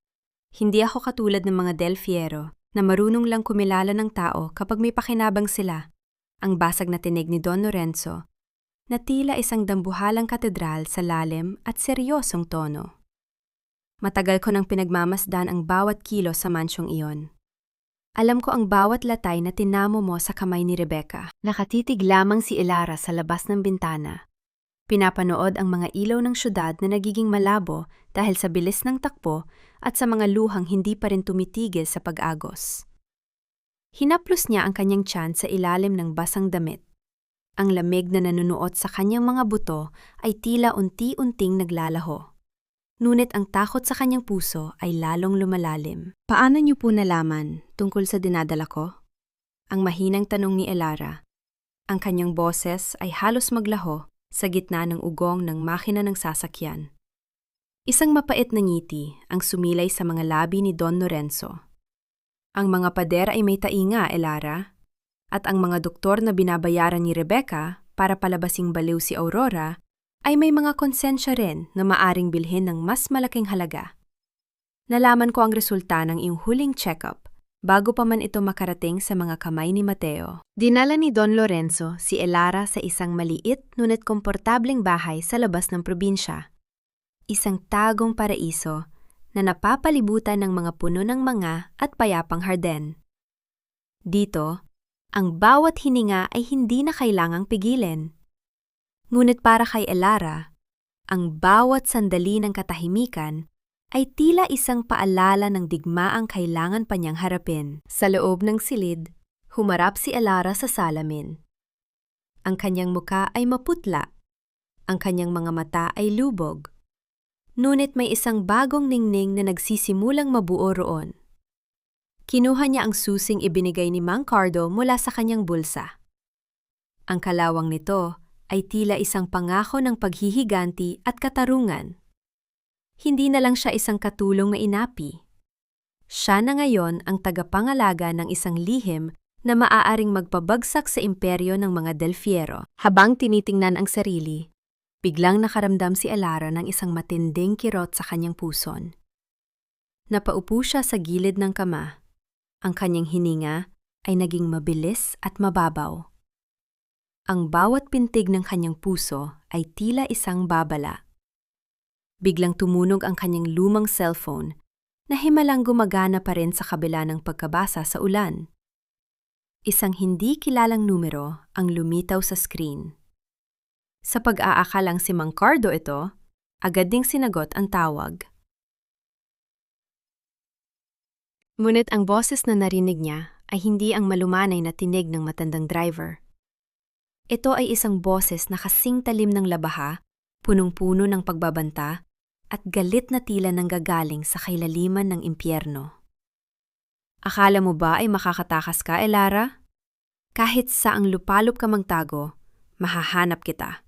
Hindi ako katulad ng mga Del Fiero na marunong lang kumilala ng tao kapag may pakinabang sila. Ang basag na tinig ni Don Lorenzo na tila isang dambuhalang katedral sa lalim at seryosong tono. Matagal ko nang pinagmamasdan ang bawat kilo sa mansyong iyon. Alam ko ang bawat latay na tinamo mo sa kamay ni Rebecca. Nakatitig lamang si Elara sa labas ng bintana. Pinapanood ang mga ilaw ng syudad na nagiging malabo dahil sa bilis ng takbo at sa mga luhang hindi pa rin tumitigil sa pag-agos. Hinaplos niya ang kanyang tiyan sa ilalim ng basang damit. Ang lamig na nanunuot sa kanyang mga buto ay tila unti-unting naglalaho. Ngunit ang takot sa kanyang puso ay lalong lumalalim. Paano niyo po nalaman tungkol sa dinadala ko? Ang mahinang tanong ni Elara. Ang kanyang boses ay halos maglaho sa gitna ng ugong ng makina ng sasakyan. Isang mapait na ngiti ang sumilay sa mga labi ni Don Lorenzo. Ang mga pader ay may tainga, Elara, at ang mga doktor na binabayaran ni Rebecca para palabasing baliw si Aurora ay may mga konsensya rin na maaring bilhin ng mas malaking halaga. Nalaman ko ang resulta ng iyong huling check-up bago pa man ito makarating sa mga kamay ni Mateo. Dinala ni Don Lorenzo si Elara sa isang maliit ngunit komportableng bahay sa labas ng probinsya. Isang tagong paraiso na napapalibutan ng mga puno ng manga at payapang harden. Dito, ang bawat hininga ay hindi na kailangang pigilan. Ngunit para kay Elara, ang bawat sandali ng katahimikan ay tila isang paalala ng digmaang kailangan pa niyang harapin. Sa loob ng silid, humarap si Elara sa salamin. Ang kanyang muka ay maputla, ang kanyang mga mata ay lubog. Ngunit may isang bagong ningning na nagsisimulang mabuo roon. Kinuha niya ang susing ibinigay ni Mang Cardo mula sa kanyang bulsa. Ang kalawang nito ay tila isang pangako ng paghihiganti at katarungan. Hindi na lang siya isang katulong na inapi. Siya na ngayon ang tagapangalaga ng isang lihim na maaaring magpabagsak sa imperyo ng mga Del Fierro. Habang tinitingnan ang sarili, biglang nakaramdam si Elara ng isang matinding kirot sa kanyang puson. Napaupo siya sa gilid ng kama. Ang kanyang hininga ay naging mabilis at mababaw. Ang bawat pintig ng kanyang puso ay tila isang babala. Biglang tumunog ang kanyang lumang cellphone na himalang gumagana pa rin sa kabila ng pagkabasa sa ulan. Isang hindi kilalang numero ang lumitaw sa screen. Sa pag-aakalang si Mang Cardo ito, agad ding sinagot ang tawag. Ngunit ang boses na narinig niya ay hindi ang malumanay na tinig ng matandang driver. Ito ay isang boses na kasing talim ng labaha, punong-puno ng pagbabanta, at galit na tila nanggagaling sa kailaliman ng impyerno. Akala mo ba ay makakatakas ka, Elara? Kahit saang lupalop ka magtago, mahahanap kita.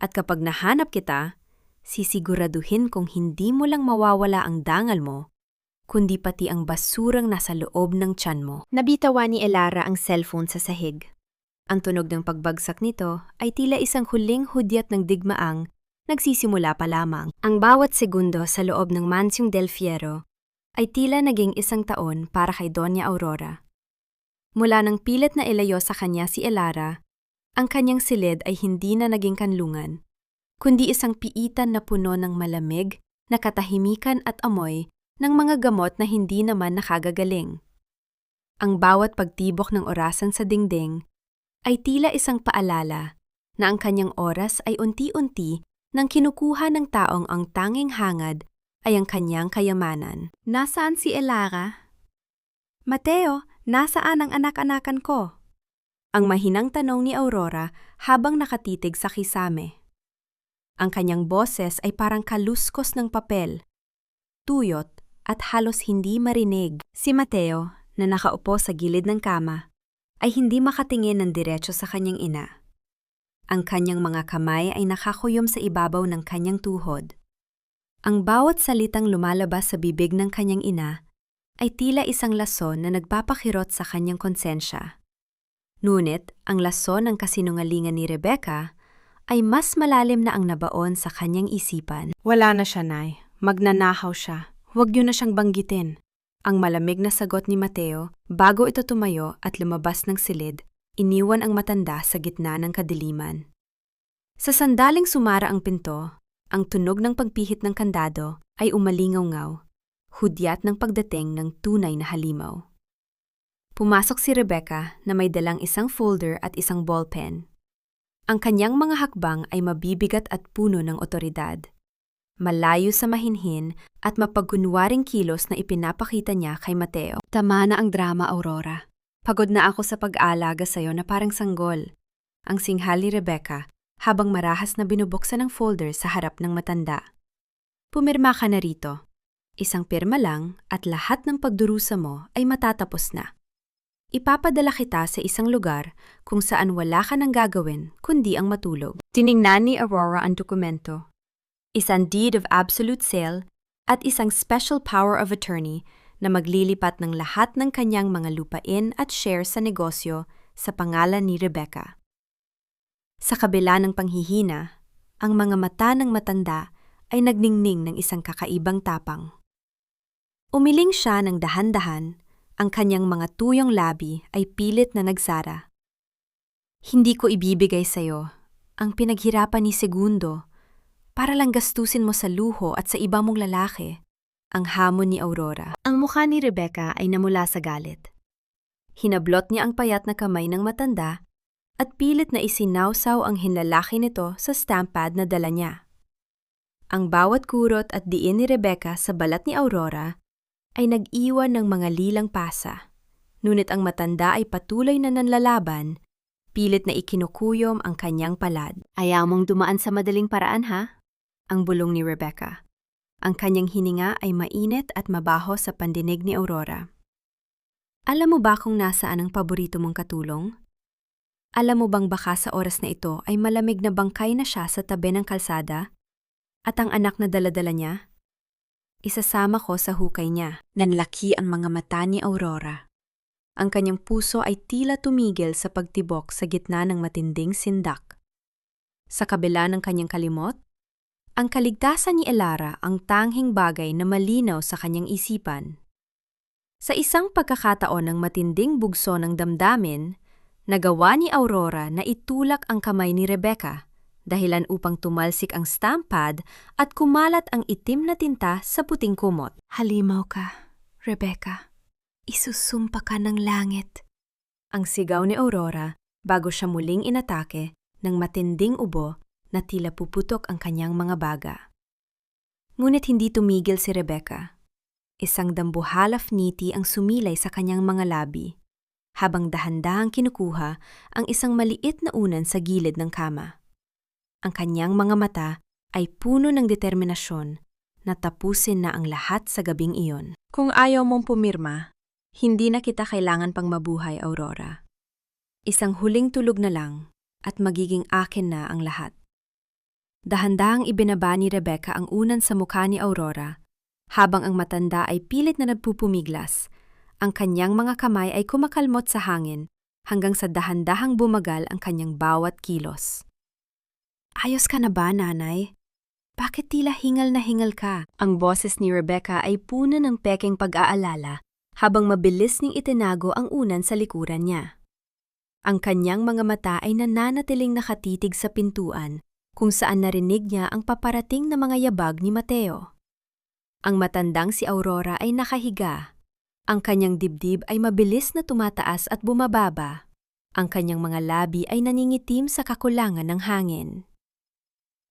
At kapag nahanap kita, sisiguraduhin kong hindi mo lang mawawala ang dangal mo, kundi pati ang basurang nasa loob ng tiyan mo. Nabitawan ni Elara ang cellphone sa sahig. Ang tunog ng pagbagsak nito ay tila isang huling hudyat ng digmaang nagsisimula pa lamang. Ang bawat segundo sa loob ng Mansyong Del Fierro ay tila naging isang taon para kay Doña Aurora. Mula nang pilit na ilayo sa kanya si Elara, ang kanyang silid ay hindi na naging kanlungan, kundi isang piitan na puno ng malamig na katahimikan at amoy ng mga gamot na hindi naman nakagagaling. Ang bawat pagtibok ng orasan sa dingding ay tila isang paalala na ang kanyang oras ay unti-unti nang kinukuha ng taong ang tanging hangad ay ang kanyang kayamanan. Nasaan si Elara? Mateo, nasaan ang anak-anakan ko? Ang mahinang tanong ni Aurora habang nakatitig sa kisame. Ang kanyang boses ay parang kaluskos ng papel, tuyot at halos hindi marinig. Si Mateo, na nakaupo sa gilid ng kama, ay hindi makatingin ng diretso sa kanyang ina. Ang kanyang mga kamay ay nakakuyom sa ibabaw ng kanyang tuhod. Ang bawat salitang lumalabas sa bibig ng kanyang ina ay tila isang lason na nagpapakirot sa kanyang konsensya. Ngunit ang lason ng kasinungalingan ni Rebecca ay mas malalim na ang nabaon sa kanyang isipan. Wala na siya, Nay. Magnanakaw siya. Huwag niyo na siyang banggitin. Ang malamig na sagot ni Mateo bago ito tumayo at lumabas ng silid. Iniwan ang matanda sa gitna ng kadiliman. Sa sandaling sumara ang pinto, ang tunog ng pagpihit ng kandado ay umalingaw-ngaw, hudyat ng pagdating ng tunay na halimaw. Pumasok si Rebecca na may dalang isang folder at isang ballpen. Ang kanyang mga hakbang ay mabibigat at puno ng otoridad. Malayo sa mahinhin at mapagkunwaring kilos na ipinapakita niya kay Mateo. Tama na ang drama, Aurora. Pagod na ako sa pag-aalaga sa'yo na parang sanggol. Ang singhal ni Rebecca habang marahas na binubuksan ang folder sa harap ng matanda. Pumirma ka na rito. Isang pirma lang at lahat ng pagdurusa mo ay matatapos na. Ipapadala kita sa isang lugar kung saan wala ka nang gagawin kundi ang matulog. Tiningnan ni Aurora ang dokumento. Isang deed of absolute sale at isang special power of attorney na maglilipat ng lahat ng kanyang mga lupain at shares sa negosyo sa pangalan ni Rebecca. Sa kabila ng panghihina, ang mga mata ng matanda ay nagningning ng isang kakaibang tapang. Umiling siya ng dahan-dahan, ang kanyang mga tuyong labi ay pilit na nagsara. Hindi ko ibibigay sa'yo ang pinaghirapan ni Segundo para lang gastusin mo sa luho at sa iba mong lalaki, ang hamon ni Aurora. Ang mukha ni Rebecca ay namula sa galit. Hinablot niya ang payat na kamay ng matanda at pilit na isinawsaw ang hinlalaki nito sa stamp pad na dala niya. Ang bawat kurot at diin ni Rebecca sa balat ni Aurora ay nag-iwan ng mga lilang pasa, ngunit ang matanda ay patuloy na nanlalaban, pilit na ikinukuyom ang kanyang palad. Ayaw mong dumaan sa madaling paraan, ha? Ang bulong ni Rebecca. Ang kanyang hininga ay mainit at mabaho sa pandinig ni Aurora. Alam mo ba kung nasaan ang paborito mong katulong? Alam mo bang baka sa oras na ito ay malamig na bangkay na siya sa tabi ng kalsada? At ang anak na daladala niya? Isasama ko sa hukay niya. Nanlaki ang mga mata ni Aurora. Ang kanyang puso ay tila tumigil sa pagtibok sa gitna ng matinding sindak. Sa kabila ng kanyang kalimot, ang kaligtasan ni Elara ang tanghing bagay na malinaw sa kanyang isipan. Sa isang pagkakataon ng matinding bugso ng damdamin, nagawa ni Aurora na itulak ang kamay ni Rebecca, dahilan upang tumalsik ang stamp pad at kumalat ang itim na tinta sa puting kumot. Halimaw ka, Rebecca. Isusumpa ka ng langit. Ang sigaw ni Aurora bago siya muling inatake ng matinding ubo na tila puputok ang kanyang mga baga. Ngunit hindi tumigil si Rebecca. Isang dambuhalaf ngiti ang sumilay sa kanyang mga labi, habang dahan-dahang kinukuha ang isang maliit na unan sa gilid ng kama. Ang kanyang mga mata ay puno ng determinasyon na tapusin na ang lahat sa gabing iyon. Kung ayaw mong pumirma, hindi na kita kailangan pang mabuhay, Aurora. Isang huling tulog na lang at magiging akin na ang lahat. Dahan-dahang ibinaba ni Rebecca ang unan sa mukha ni Aurora, habang ang matanda ay pilit na nagpupumiglas. Ang kanyang mga kamay ay kumakalmot sa hangin hanggang sa dahan-dahang bumagal ang kanyang bawat kilos. Ayos ka na ba, nanay? Bakit tila hingal na hingal ka? Ang boses ni Rebecca ay puno ng pekeng pag-aalala habang mabilis ning itinago ang unan sa likuran niya. Ang kanyang mga mata ay nananatiling nakatitig sa pintuan kung saan narinig niya ang paparating na mga yabag ni Mateo. Ang matandang si Aurora ay nakahiga. Ang kanyang dibdib ay mabilis na tumataas at bumababa. Ang kanyang mga labi ay naningitim sa kakulangan ng hangin.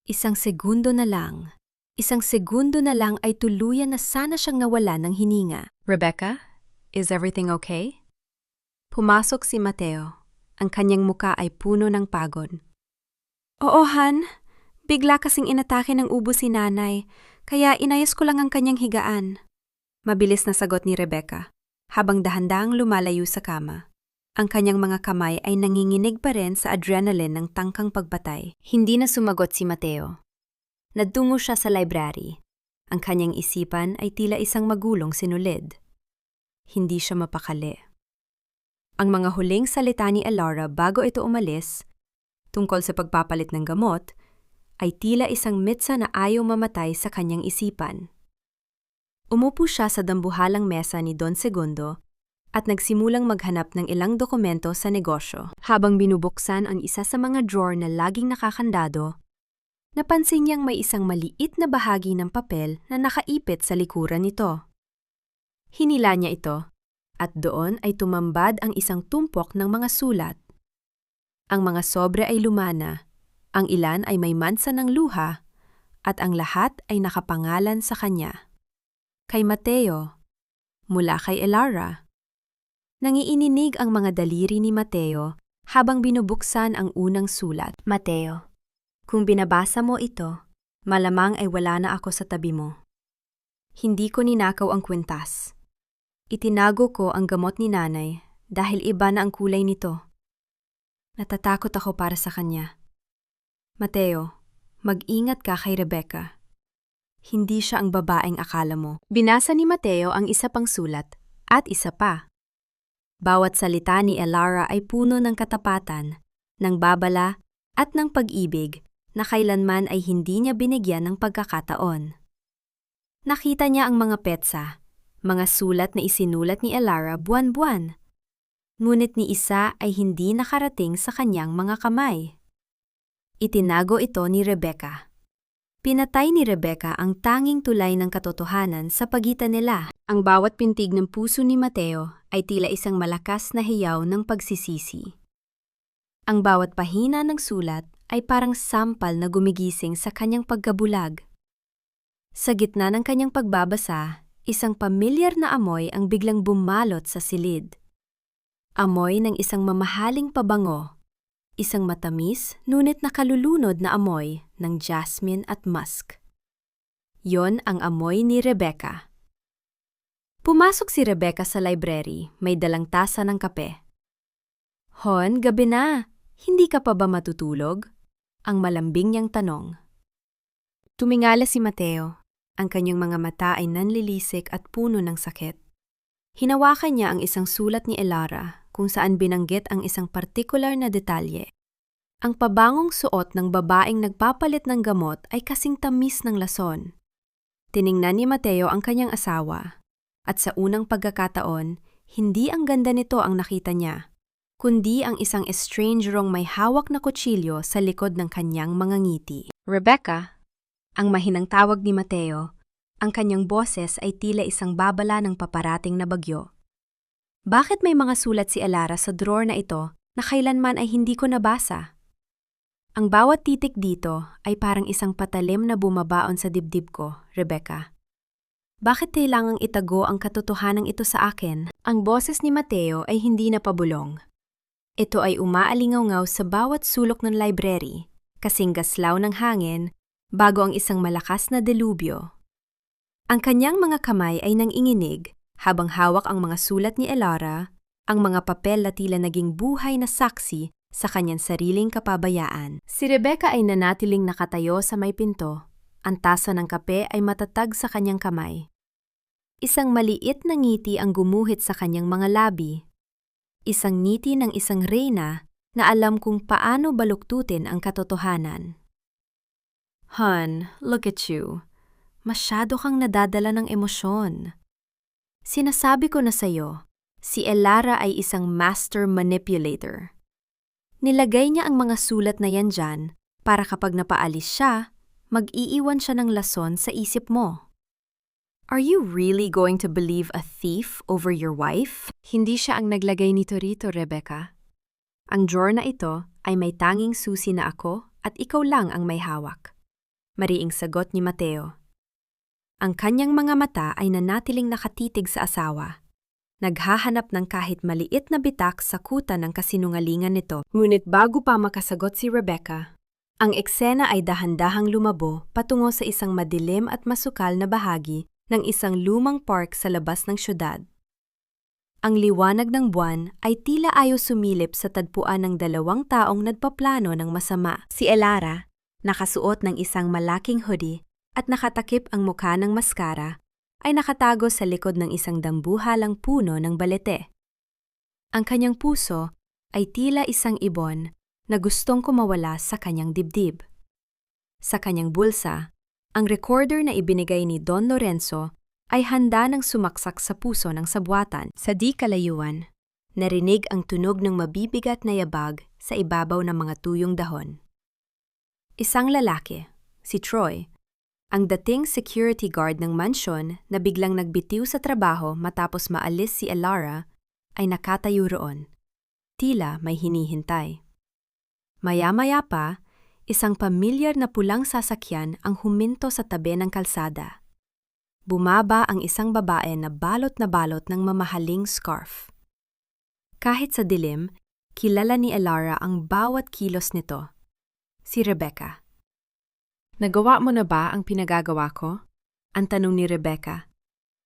Isang segundo na lang ay tuluyan na sana siyang nawala ng hininga. Rebecca, is everything okay? Pumasok si Mateo. Ang kanyang muka ay puno ng pagod. Oo, Han. Bigla kasing inatake ng ubo si nanay, kaya inayos ko lang ang kanyang higaan. Mabilis na sagot ni Rebecca, habang dahan-dahang lumalayo sa kama. Ang kanyang mga kamay ay nanginginig pa rin sa adrenaline ng tangkang pagpatay. Hindi na sumagot si Mateo. Nagtungo siya sa library. Ang kanyang isipan ay tila isang magulong sinulid. Hindi siya mapakali. Ang mga huling salita ni Elara bago ito umalis, tungkol sa pagpapalit ng gamot, ay tila isang mitsa na ayaw mamatay sa kanyang isipan. Umupo siya sa dambuhalang mesa ni Don Segundo at nagsimulang maghanap ng ilang dokumento sa negosyo. Habang binubuksan ang isa sa mga drawer na laging nakakandado, napansin niyang may isang maliit na bahagi ng papel na nakaipit sa likuran nito. Hinila niya ito, at doon ay tumambad ang isang tumpok ng mga sulat. Ang mga sobre ay lumana, ang ilan ay may mansa ng luha, at ang lahat ay nakapangalan sa kanya. Kay Mateo, mula kay Elara. Nangiininig ang mga daliri ni Mateo habang binubuksan ang unang sulat. Mateo, kung binabasa mo ito, malamang ay wala na ako sa tabi mo. Hindi ko ninakaw ang kwintas. Itinago ko ang gamot ni nanay dahil iba na ang kulay nito. Natatakot ako para sa kanya. Mateo, mag-ingat ka kay Rebecca. Hindi siya ang babaeng akala mo. Binasa ni Mateo ang isa pang sulat at isa pa. Bawat salita ni Elara ay puno ng katapatan, ng babala at ng pag-ibig na kailanman ay hindi niya binigyan ng pagkakataon. Nakita niya ang mga petsa, mga sulat na isinulat ni Elara buwan-buwan. Ngunit ni isa ay hindi nakarating sa kanyang mga kamay. Itinago ito ni Rebecca. Pinatay ni Rebecca ang tanging tulay ng katotohanan sa pagitan nila. Ang bawat pintig ng puso ni Mateo ay tila isang malakas na hiyaw ng pagsisisi. Ang bawat pahina ng sulat ay parang sampal na gumigising sa kanyang pagkabulag. Sa gitna ng kanyang pagbabasa, isang pamilyar na amoy ang biglang bumalot sa silid. Amoy ng isang mamahaling pabango, isang matamis ngunit nakalulunod na amoy ng jasmine at musk. Yon ang amoy ni Rebecca. Pumasok si Rebecca sa library, may dalang tasa ng kape. "Hon, gabi na. Hindi ka pa ba matutulog?" Ang malambing niyang tanong. Tumingala si Mateo. Ang kanyang mga mata ay nanlilisik at puno ng sakit. Hinawakan niya ang isang sulat ni Elara kung saan binanggit ang isang partikular na detalye. Ang pabangong suot ng babaeng nagpapalit ng gamot ay kasing tamis ng lason. Tiningnan ni Mateo ang kanyang asawa, at sa unang pagkakataon, hindi ang ganda nito ang nakita niya, kundi ang isang estrangerong may hawak na kutsilyo sa likod ng kanyang mga ngiti. "Rebecca," ang mahinang tawag ni Mateo, ang kanyang boses ay tila isang babala ng paparating na bagyo. "Bakit may mga sulat si Elara sa drawer na ito na kailanman ay hindi ko nabasa?" Ang bawat titik dito ay parang isang patalim na bumabaon sa dibdib ko, Rebecca. "Bakit kailangang itago ang katotohanan ito sa akin?" Ang boses ni Mateo ay hindi na pabulong. Ito ay umaalingaw-ngaw sa bawat sulok ng library, kasing gaslaw ng hangin, bago ang isang malakas na delubyo. Ang kanyang mga kamay ay nanginginig, habang hawak ang mga sulat ni Elara, ang mga papel na tila naging buhay na saksi sa kanyang sariling kapabayaan. Si Rebecca ay nanatiling nakatayo sa may pinto. Ang tasa ng kape ay matatag sa kanyang kamay. Isang maliit na ngiti ang gumuhit sa kanyang mga labi. Isang ngiti ng isang reyna na alam kung paano baluktutin ang katotohanan. "Hon, look at you. Masyado kang nadadala ng emosyon. Sinasabi ko na sa'yo, si Elara ay isang master manipulator. Nilagay niya ang mga sulat na yan dyan para kapag napaalis siya, mag-iiwan siya ng lason sa isip mo. Are you really going to believe a thief over your wife?" Hindi siya ang naglagay nito rito, Rebecca. Ang drawer na ito ay may tanging susi na ako at ikaw lang ang may hawak. Mariing sagot ni Mateo. Ang kanyang mga mata ay nanatiling nakatitig sa asawa. Naghahanap ng kahit maliit na bitak sa kuta ng kasinungalingan nito. Ngunit bago pa makasagot si Rebecca, ang eksena ay dahan-dahang lumabo patungo sa isang madilim at masukal na bahagi ng isang lumang park sa labas ng syudad. Ang liwanag ng buwan ay tila ayaw sumilip sa tagpuan ng dalawang taong nagpaplano ng masama. Si Elara, nakasuot ng isang malaking hoodie at nakatakip ang mukha ng maskara, ay nakatago sa likod ng isang dambuhalang puno ng balete. Ang kanyang puso ay tila isang ibon na gustong kumawala sa kanyang dibdib. Sa kanyang bulsa, ang recorder na ibinigay ni Don Lorenzo ay handa ng sumaksak sa puso ng sabwatan. Sa di kalayuan, narinig ang tunog ng mabibigat na yabag sa ibabaw ng mga tuyong dahon. Isang lalaki, si Troy, ang dating security guard ng mansyon na biglang nagbitiw sa trabaho matapos maalis si Elara, ay nakatayo roon. Tila may hinihintay. Maya-maya pa, isang pamilyar na pulang sasakyan ang huminto sa tabi ng kalsada. Bumaba ang isang babae na balot ng mamahaling scarf. Kahit sa dilim, kilala ni Elara ang bawat kilos nito. Si Rebecca. "Nagawa mo na ba ang pinagagawa ko?" ang tanong ni Rebecca.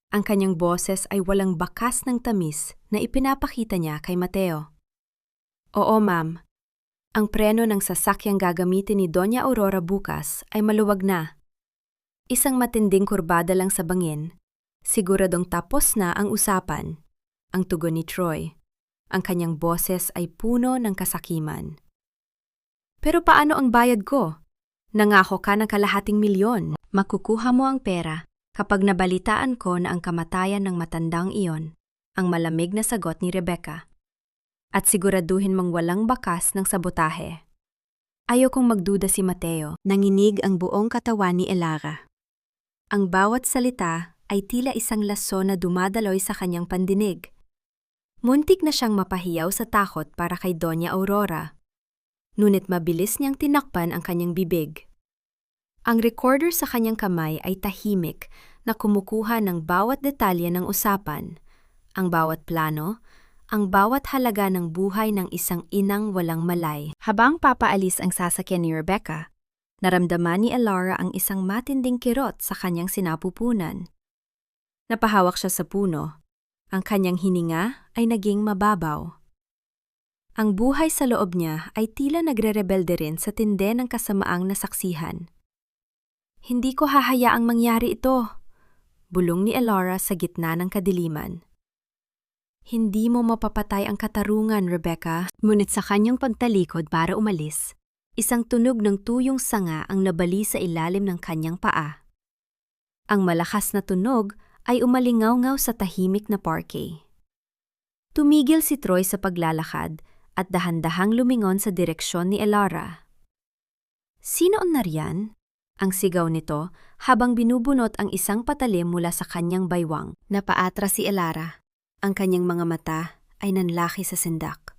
Ang kanyang boses ay walang bakas ng tamis na ipinapakita niya kay Mateo. Oo, ma'am. Ang preno ng sasakyang gagamitin ni Doña Aurora bukas ay maluwag na. Isang matinding kurbada lang sa bangin. Siguradong tapos na ang usapan. Ang tugon ni Troy. Ang kanyang boses ay puno ng kasakiman. Pero paano ang bayad ko? Nangako ka ng kalahating milyon. Makukuha mo ang pera kapag nabalitaan ko na ang kamatayan ng matandang iyon, ang malamig na sagot ni Rebecca. At siguraduhin mong walang bakas ng sabotahe. Ayokong magduda si Mateo. Nanginig ang buong katawan ni Elara. Ang bawat salita ay tila isang laso na dumadaloy sa kanyang pandinig. Muntik na siyang mapahiyaw sa takot para kay Doña Aurora. Ngunit mabilis niyang tinakpan ang kanyang bibig. Ang recorder sa kanyang kamay ay tahimik na kumukuha ng bawat detalye ng usapan, ang bawat plano, ang bawat halaga ng buhay ng isang inang walang malay. Habang papaalis ang sasakyan ni Rebecca, naramdaman ni Elara ang isang matinding kirot sa kanyang sinapupunan. Napahawak siya sa puno. Ang kanyang hininga ay naging mababaw. Ang buhay sa loob niya ay tila nagre-rebelde rin sa tindi ng kasamaang nasaksihan. Hindi ko hahayaang mangyari ito, bulong ni Elara sa gitna ng kadiliman. Hindi mo mapapatay ang katarungan, Rebecca. Ngunit sa kanyang pagtalikod para umalis, isang tunog ng tuyong sanga ang nabali sa ilalim ng kanyang paa. Ang malakas na tunog ay umalingaw-ngaw sa tahimik na parke. Tumigil si Troy sa paglalakad at dahan-dahang lumingon sa direksyon ni Elara. Sino ang nariyan? Ang sigaw nito habang binubunot ang isang patalim mula sa kanyang baywang. Napaatras si Elara. Ang kanyang mga mata ay nanlaki sa sindak.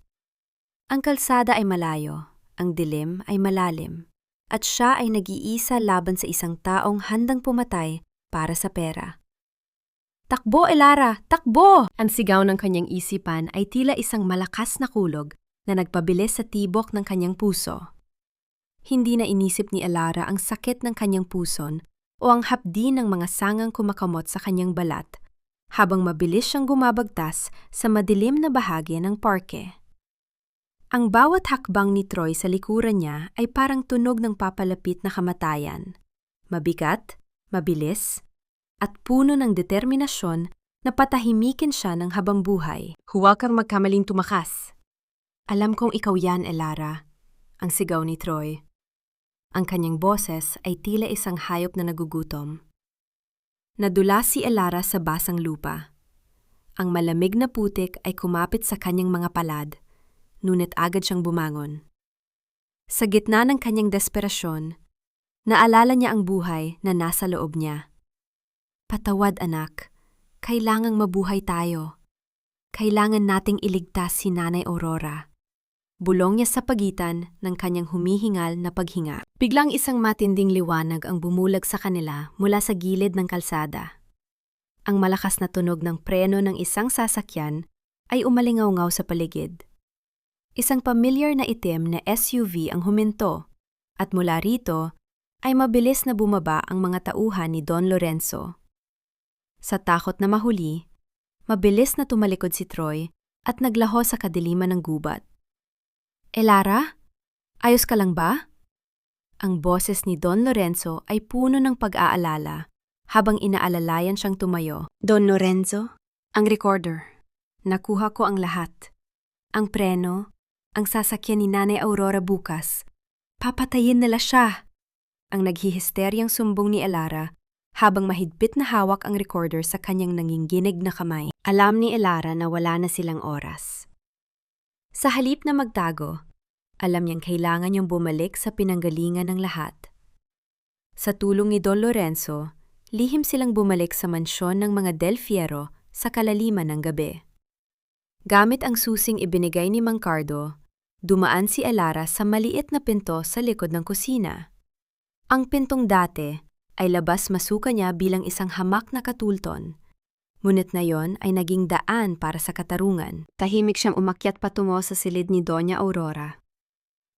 Ang kalsada ay malayo, ang dilim ay malalim, at siya ay nag-iisa laban sa isang taong handang pumatay para sa pera. Takbo, Elara! Takbo! Ang sigaw ng kanyang isipan ay tila isang malakas na kulog na nagpabilis sa tibok ng kanyang puso. Hindi na inisip ni Elara ang sakit ng kanyang puson o ang hapdi ng mga sangang kumakamot sa kanyang balat, habang mabilis siyang gumabagtas sa madilim na bahagi ng parke. Ang bawat hakbang ni Troy sa likuran niya ay parang tunog ng papalapit na kamatayan. Mabigat, mabilis, at puno ng determinasyon na patahimikin siya ng habang buhay. Huwag kang magkamaling tumakas. Alam kong ikaw yan, Elara, ang sigaw ni Troy. Ang kanyang boses ay tila isang hayop na nagugutom. Nadula si Elara sa basang lupa. Ang malamig na putik ay kumapit sa kanyang mga palad, ngunit agad siyang bumangon. Sa gitna ng kanyang desperasyon, naalala niya ang buhay na nasa loob niya. Patawad, anak. Kailangang mabuhay tayo. Kailangan nating iligtas si Nanay Aurora. Bulong niya sa pagitan ng kanyang humihingal na paghinga. Biglang isang matinding liwanag ang bumulag sa kanila mula sa gilid ng kalsada. Ang malakas na tunog ng preno ng isang sasakyan ay umalingaw-ngaw sa paligid. Isang pamilyar na itim na SUV ang huminto, at mula rito ay mabilis na bumaba ang mga tauhan ni Don Lorenzo. Sa takot na mahuli, mabilis na tumalikod si Troy at naglaho sa kadiliman ng gubat. Elara? Ayos ka lang ba? Ang boses ni Don Lorenzo ay puno ng pag-aalala habang inaalalayan siyang tumayo. Don Lorenzo? Ang recorder. Nakuha ko ang lahat. Ang preno, ang sasakyan ni Nanay Aurora bukas. Papatayin nila siya! Ang naghihisteryang sumbong ni Elara habang mahigpit na hawak ang recorder sa kanyang nanginginig na kamay. Alam ni Elara na wala na silang oras. Sa halip na magtago, alam niyang kailangan niyang bumalik sa pinanggalingan ng lahat. Sa tulong ni Don Lorenzo, lihim silang bumalik sa mansyon ng mga Del Fierro sa kalaliman ng gabi. Gamit ang susing ibinigay ni Mang Cardo, dumaan si Elara sa maliit na pinto sa likod ng kusina. Ang pintong dati ay labas masuka niya bilang isang hamak na katulton. Ngunit na yon ay naging daan para sa katarungan. Tahimik siyang umakyat patungo sa silid ni Doña Aurora.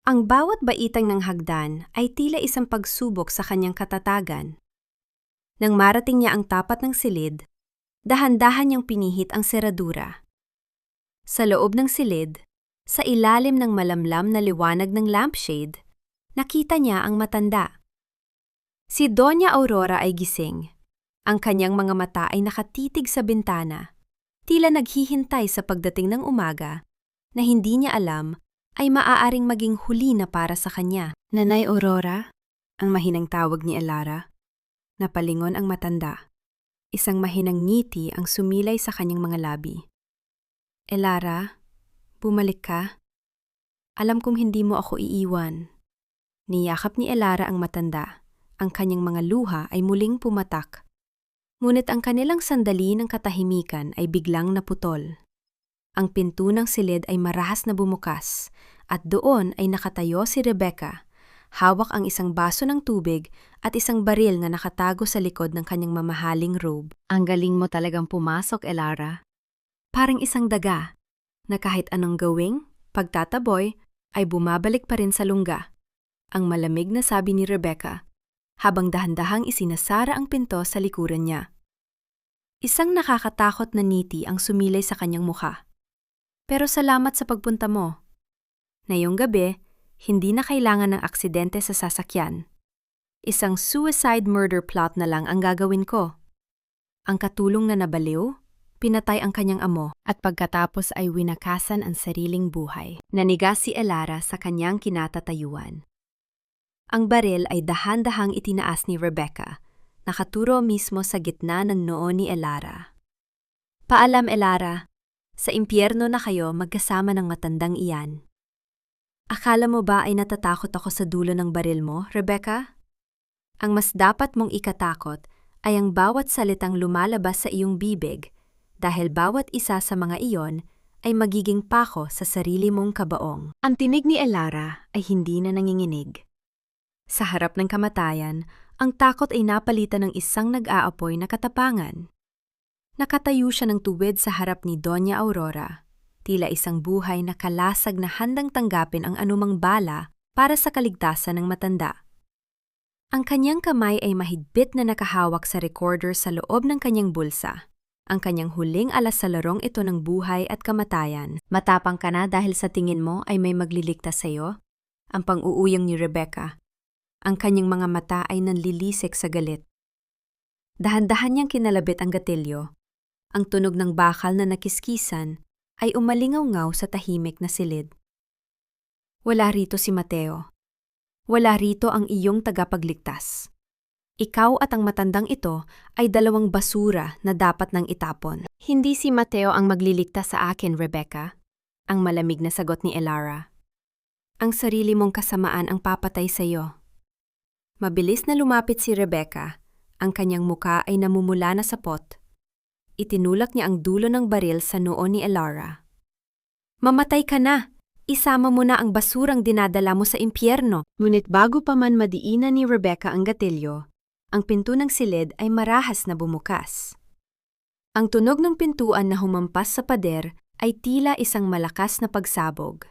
Ang bawat baitang ng hagdan ay tila isang pagsubok sa kanyang katatagan. Nang marating niya ang tapat ng silid, Dahan-dahan niyang pinihit ang seradura. Sa loob ng silid, sa ilalim ng malamlam na liwanag ng lampshade, nakita niya ang matanda. Si Doña Aurora ay gising. Ang kanyang mga mata ay nakatitig sa bintana, tila naghihintay sa pagdating ng umaga na hindi niya alam ay maaaring maging huli na para sa kanya. Nanay Aurora, ang mahinang tawag ni Elara. Napalingon ang matanda. Isang mahinang ngiti ang sumilay sa kanyang mga labi. Elara, bumalik ka? Alam kong hindi mo ako iiwan. Niyakap ni Elara ang matanda. Ang kanyang mga luha ay muling pumatak. Ngunit ang kanilang sandali ng katahimikan ay biglang naputol. Ang pinto ng silid ay marahas na bumukas at doon ay nakatayo si Rebecca. Hawak ang isang baso ng tubig at isang baril na nakatago sa likod ng kanyang mamahaling robe. Ang galing mo talagang pumasok, Elara. Parang isang daga na kahit anong gawing, pagtataboy, ay bumabalik pa rin sa lungga. Ang malamig na sabi ni Rebecca, habang dahan-dahang isinasara ang pinto sa likuran niya. Isang nakakatakot na ngiti ang sumilay sa kanyang mukha. Pero salamat sa pagpunta mo. Ngayong gabi, hindi na kailangan ng aksidente sa sasakyan. Isang suicide murder plot na lang ang gagawin ko. Ang katulong na nabaliw, pinatay ang kanyang amo at pagkatapos ay winakasan ang sariling buhay. Nanigas si Elara sa kanyang kinatatayuan. Ang baril ay dahan-dahang itinaas ni Rebecca, nakaturo mismo sa gitna ng noo ni Elara. Paalam, Elara, sa impyerno na kayo magkasama ng matandang iyan. Akala mo ba ay natatakot ako sa dulo ng baril mo, Rebecca? Ang mas dapat mong ikatakot ay ang bawat salitang lumalabas sa iyong bibig, dahil bawat isa sa mga iyon ay magiging pako sa sarili mong kabaong. Ang tinig ni Elara ay hindi na nanginginig. Sa harap ng kamatayan, ang takot ay napalitan ng isang nag-aapoy na katapangan. Nakatayo siya ng tuwid sa harap ni Doña Aurora, tila isang buhay na kalasag na handang tanggapin ang anumang bala para sa kaligtasan ng matanda. Ang kanyang kamay ay mahigpit na nakahawak sa recorder sa loob ng kanyang bulsa. Ang kanyang huling alas sa larong ito ng buhay at kamatayan. Matapang ka na dahil sa tingin mo ay may magliligtas sa iyo? Ang pang-uuyang ni Rebecca. Ang kanyang mga mata ay nanlilisik sa galit. Dahan-dahan niyang kinalabit ang gatilyo. Ang tunog ng bakal na nakiskisan ay umalingaw-ngaw sa tahimik na silid. Wala rito si Mateo. Wala rito ang iyong tagapagligtas. Ikaw at ang matandang ito ay dalawang basura na dapat nang itapon. Hindi si Mateo ang magliligtas sa akin, Rebecca. Ang malamig na sagot ni Elara. Ang sarili mong kasamaan ang papatay sa iyo. Mabilis na lumapit si Rebecca. Ang kanyang muka ay namumula na sa pot. Itinulak niya ang dulo ng baril sa noo ni Elara. Mamatay ka na! Isama mo na ang basurang dinadala mo sa impyerno. Ngunit bago pa man madiinan ni Rebecca ang gatilyo, ang pinto ng silid ay marahas na bumukas. Ang tunog ng pintuan na humampas sa pader ay tila isang malakas na pagsabog.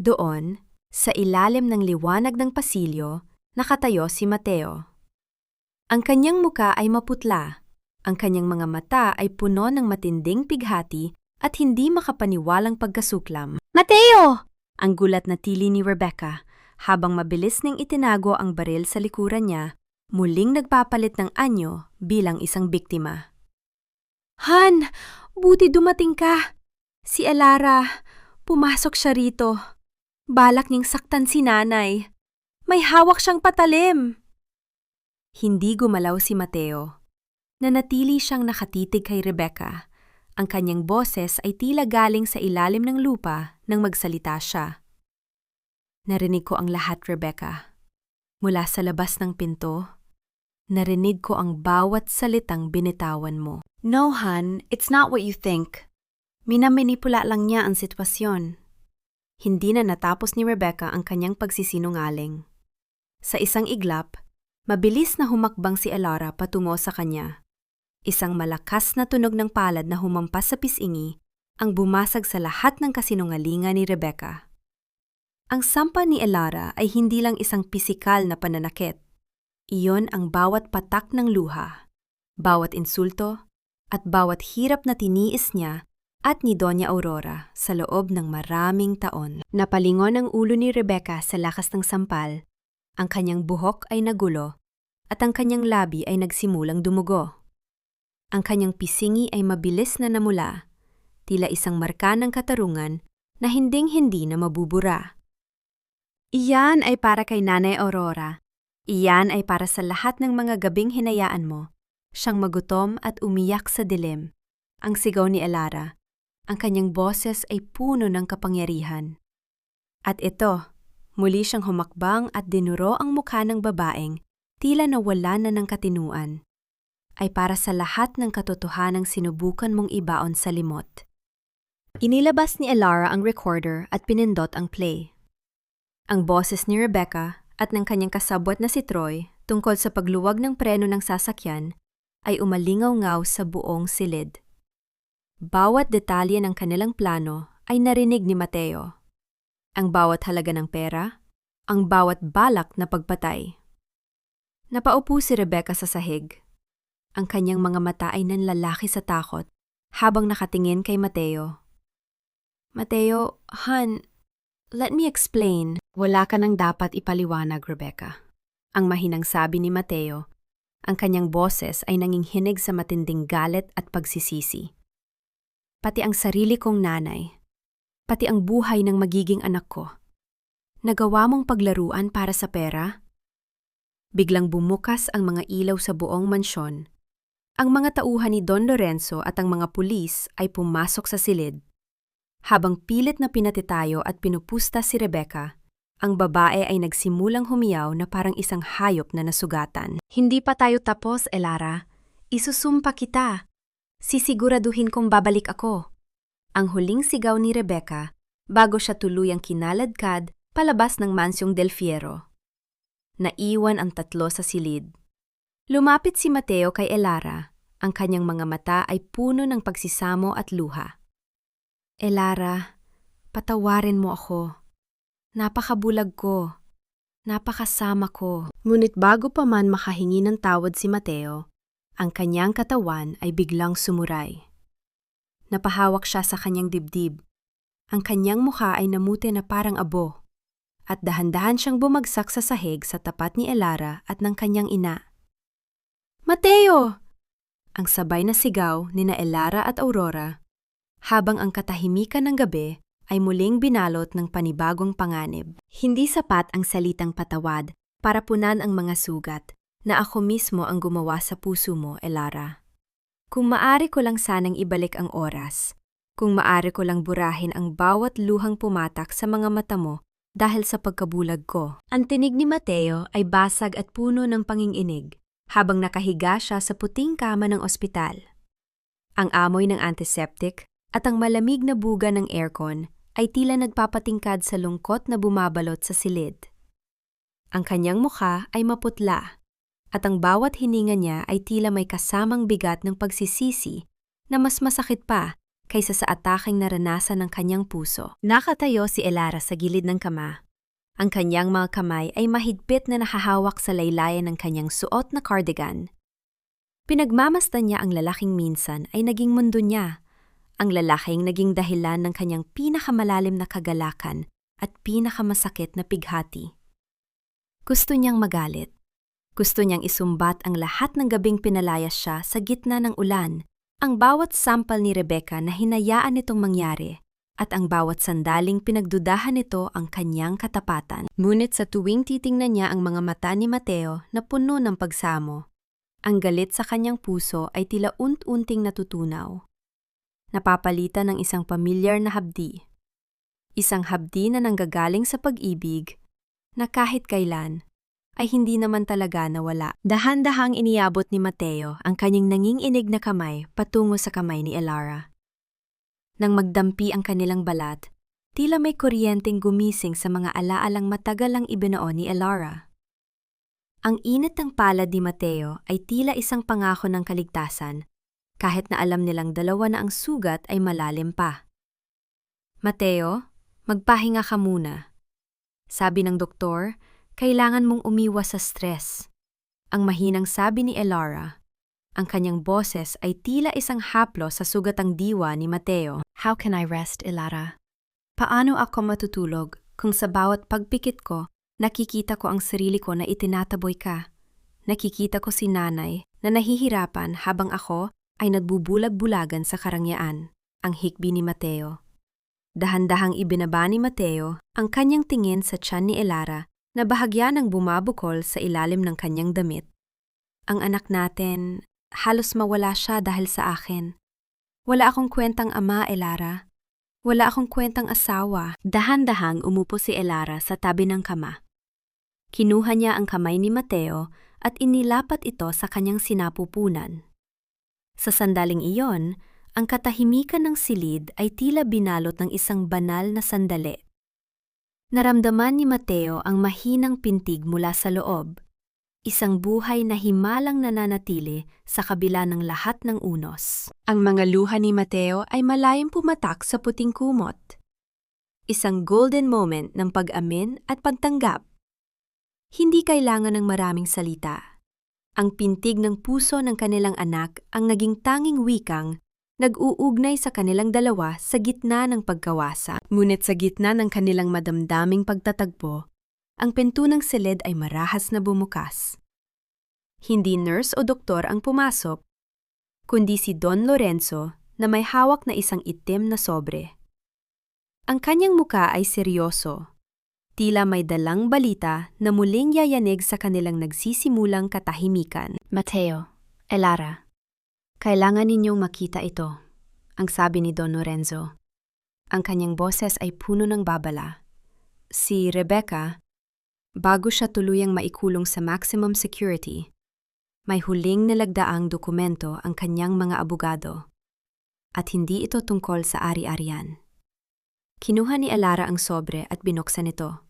Doon, sa ilalim ng liwanag ng pasilyo, nakatayo si Mateo. Ang kanyang muka ay maputla, ang kanyang mga mata ay puno ng matinding pighati at hindi makapaniwalang pagkasuklam. Mateo! Ang gulat na tili ni Rebecca, habang mabilis ning itinago ang baril sa likuran niya, muling nagpapalit ng anyo bilang isang biktima. Han! Buti dumating ka! Si Elara, pumasok siya rito. Balak niyang saktan si nanay. May hawak siyang patalim! Hindi gumalaw si Mateo. Nanatili siyang nakatitig kay Rebecca. Ang kanyang boses ay tila galing sa ilalim ng lupa nang magsalita siya. Narinig ko ang lahat, Rebecca. Mula sa labas ng pinto, narinig ko ang bawat salitang binitawan mo. No, Han, it's not what you think. Minamanipula lang niya ang sitwasyon. Hindi na natapos ni Rebecca ang kanyang pagsisinungaling. Sa isang iglap, mabilis na humakbang si Elara patungo sa kanya. Isang malakas na tunog ng palad na humampas sa pisingi ang bumasag sa lahat ng kasinungalingan ni Rebecca. Ang sampa ni Elara ay hindi lang isang pisikal na pananakit. Iyon ang bawat patak ng luha, bawat insulto, at bawat hirap na tiniis niya at ni Doña Aurora sa loob ng maraming taon. Napalingon ang ulo ni Rebecca sa lakas ng sampal, ang kanyang buhok ay nagulo, at ang kanyang labi ay nagsimulang dumugo. Ang kanyang pisingi ay mabilis na namula, tila isang marka ng katarungan na hinding-hindi na mabubura. Iyan ay para kay Nanay Aurora. Iyan ay para sa lahat ng mga gabing hinayaan mo siyang magutom at umiyak sa dilim. Ang sigaw ni Elara, ang kanyang boses ay puno ng kapangyarihan. At ito, muli siyang humakbang at dinuro ang mukha ng babaeng tila nawala na ng katinuan. Ay para sa lahat ng katotohanang sinubukan mong ibaon sa limot. Inilabas ni Elara ang recorder at pinindot ang play. Ang boses ni Rebecca at ng kanyang kasabwat na si Troy tungkol sa pagluwag ng preno ng sasakyan ay umalingaw-ngaw sa buong silid. Bawat detalye ng kanilang plano ay narinig ni Mateo. Ang bawat halaga ng pera, ang bawat balak na pagpatay. Napaupo si Rebecca sa sahig. Ang kanyang mga mata ay nanlalaki sa takot habang nakatingin kay Mateo. Mateo, Han, let me explain. Wala ka nang dapat ipaliwanag, Rebecca. Ang mahinang sabi ni Mateo. Ang kanyang boses ay nanginginig sa matinding galit at pagsisisi. Pati ang sarili kong nanay, pati ang buhay ng magiging anak ko. Nagawa mong paglaruan para sa pera? Biglang bumukas ang mga ilaw sa buong mansyon. Ang mga tauhan ni Don Lorenzo at ang mga pulis ay pumasok sa silid. Habang pilit na pinatitayo at pinupusta si Rebecca, ang babae ay nagsimulang humiyaw na parang isang hayop na nasugatan. Hindi pa tayo tapos, Elara. Isusumpa kita. Sisiguraduhin kong babalik ako. Ang huling sigaw ni Rebecca bago siya tuluyang kinaladkad palabas ng mansyong Del Fierro. Naiwan ang tatlo sa silid. Lumapit si Mateo kay Elara. Ang kanyang mga mata ay puno ng pagsisamo at luha. Elara, patawarin mo ako. Napakabulag ko. Napakasama ko. Ngunit bago pa man makahingi ng tawad si Mateo, ang kanyang katawan ay biglang sumuray. Napahawak siya sa kanyang dibdib. Ang kanyang mukha ay namuti na parang abo. At dahan-dahan siyang bumagsak sa sahig sa tapat ni Elara at ng kanyang ina. Mateo! Ang sabay na sigaw ni na Elara at Aurora, habang ang katahimikan ng gabi ay muling binalot ng panibagong panganib. Hindi sapat ang salitang patawad para punan ang mga sugat na ako mismo ang gumawa sa puso mo, Elara. Kung maari ko lang sanang ibalik ang oras, kung maari ko lang burahin ang bawat luhang pumatak sa mga mata mo dahil sa pagkabulag ko. Ang tinig ni Mateo ay basag at puno ng panginginig habang nakahiga siya sa puting kama ng ospital. Ang amoy ng antiseptic at ang malamig na buga ng aircon ay tila nagpapatingkad sa lungkot na bumabalot sa silid. Ang kanyang mukha ay maputla at ang bawat hininga niya ay tila may kasamang bigat ng pagsisisi na mas masakit pa kaysa sa ataking naranasan ng kanyang puso. Nakatayo si Elara sa gilid ng kama. Ang kanyang mga kamay ay mahigpit na nakahawak sa laylayan ng kanyang suot na cardigan. Pinagmamasdan niya ang lalaking minsan ay naging mundo niya, ang lalaking naging dahilan ng kanyang pinakamalalim na kagalakan at pinakamasakit na pighati. Gusto niyang magalit. Gusto niyang isumbat ang lahat ng gabing pinalayas siya sa gitna ng ulan, ang bawat sampal ni Rebecca na hinayaan nitong mangyari, at ang bawat sandaling pinagdudahan nito ang kanyang katapatan. Ngunit sa tuwing titingnan niya ang mga mata ni Mateo na puno ng pagsamo, ang galit sa kanyang puso ay tila unt-unting natutunaw. Napapalitan ng isang pamilyar na habdi. Isang habdi na nanggagaling sa pag-ibig na kahit kailan ay hindi naman talaga nawala. Dahan-dahang iniabot ni Mateo ang kanyang nanginginig na kamay patungo sa kamay ni Elara. Nang magdampi ang kanilang balat, tila may kuryenteng gumising sa mga alaalang matagal ang ibinao ni Elara. Ang init ng palad ni Mateo ay tila isang pangako ng kaligtasan, kahit na alam nilang dalawa na ang sugat ay malalim pa. Mateo, magpahinga ka muna. Sabi ng doktor, kailangan mong umiwas sa stress. Ang mahinang sabi ni Elara. Ang kanyang boses ay tila isang haplo sa sugatang diwa ni Mateo. How can I rest, Elara? Paano ako matutulog kung sa bawat pagpikit ko, nakikita ko ang sarili ko na itinataboy ka? Nakikita ko si nanay na nahihirapan habang ako ay nagbubulag-bulagan sa karangyaan, ang hikbi ni Mateo. Dahan-dahang ibinaba ni Mateo ang kanyang tingin sa tiyan ni Elara na bahagya ng bumabukol sa ilalim ng kanyang damit. Ang anak natin, halos mawala siya dahil sa akin. Wala akong kwentang ama, Elara. Wala akong kwentang asawa. Dahan-dahang umupo si Elara sa tabi ng kama. Kinuha niya ang kamay ni Mateo at inilapat ito sa kanyang sinapupunan. Sa sandaling iyon, ang katahimikan ng silid ay tila binalot ng isang banal na sandali. Naramdaman ni Mateo ang mahinang pintig mula sa loob, isang buhay na himalang nananatili sa kabila ng lahat ng unos. Ang mga luha ni Mateo ay malayang pumatak sa puting kumot. Isang golden moment ng pag-amin at pagtanggap. Hindi kailangan ng maraming salita. Ang pintig ng puso ng kanilang anak ang naging tanging wikang nag-uugnay sa kanilang dalawa sa gitna ng pagkawasa. Ngunit sa gitna ng kanilang madamdaming pagtatagpo, ang pinto ng silid ay marahas na bumukas. Hindi nurse o doktor ang pumasok, kundi si Don Lorenzo na may hawak na isang itim na sobre. Ang kanyang muka ay seryoso, tila may dalang balita na muling yayanig sa kanilang nagsisimulang katahimikan. Mateo, Elara, kailangan ninyong makita ito, ang sabi ni Don Lorenzo. Ang kanyang boses ay puno ng babala. Si Rebecca, bago siya tuluyang maikulong sa maximum security, may huling nilagdaang dokumento ang kanyang mga abogado. At hindi ito tungkol sa ari-arian. Kinuha ni Elara ang sobre at binuksan ito.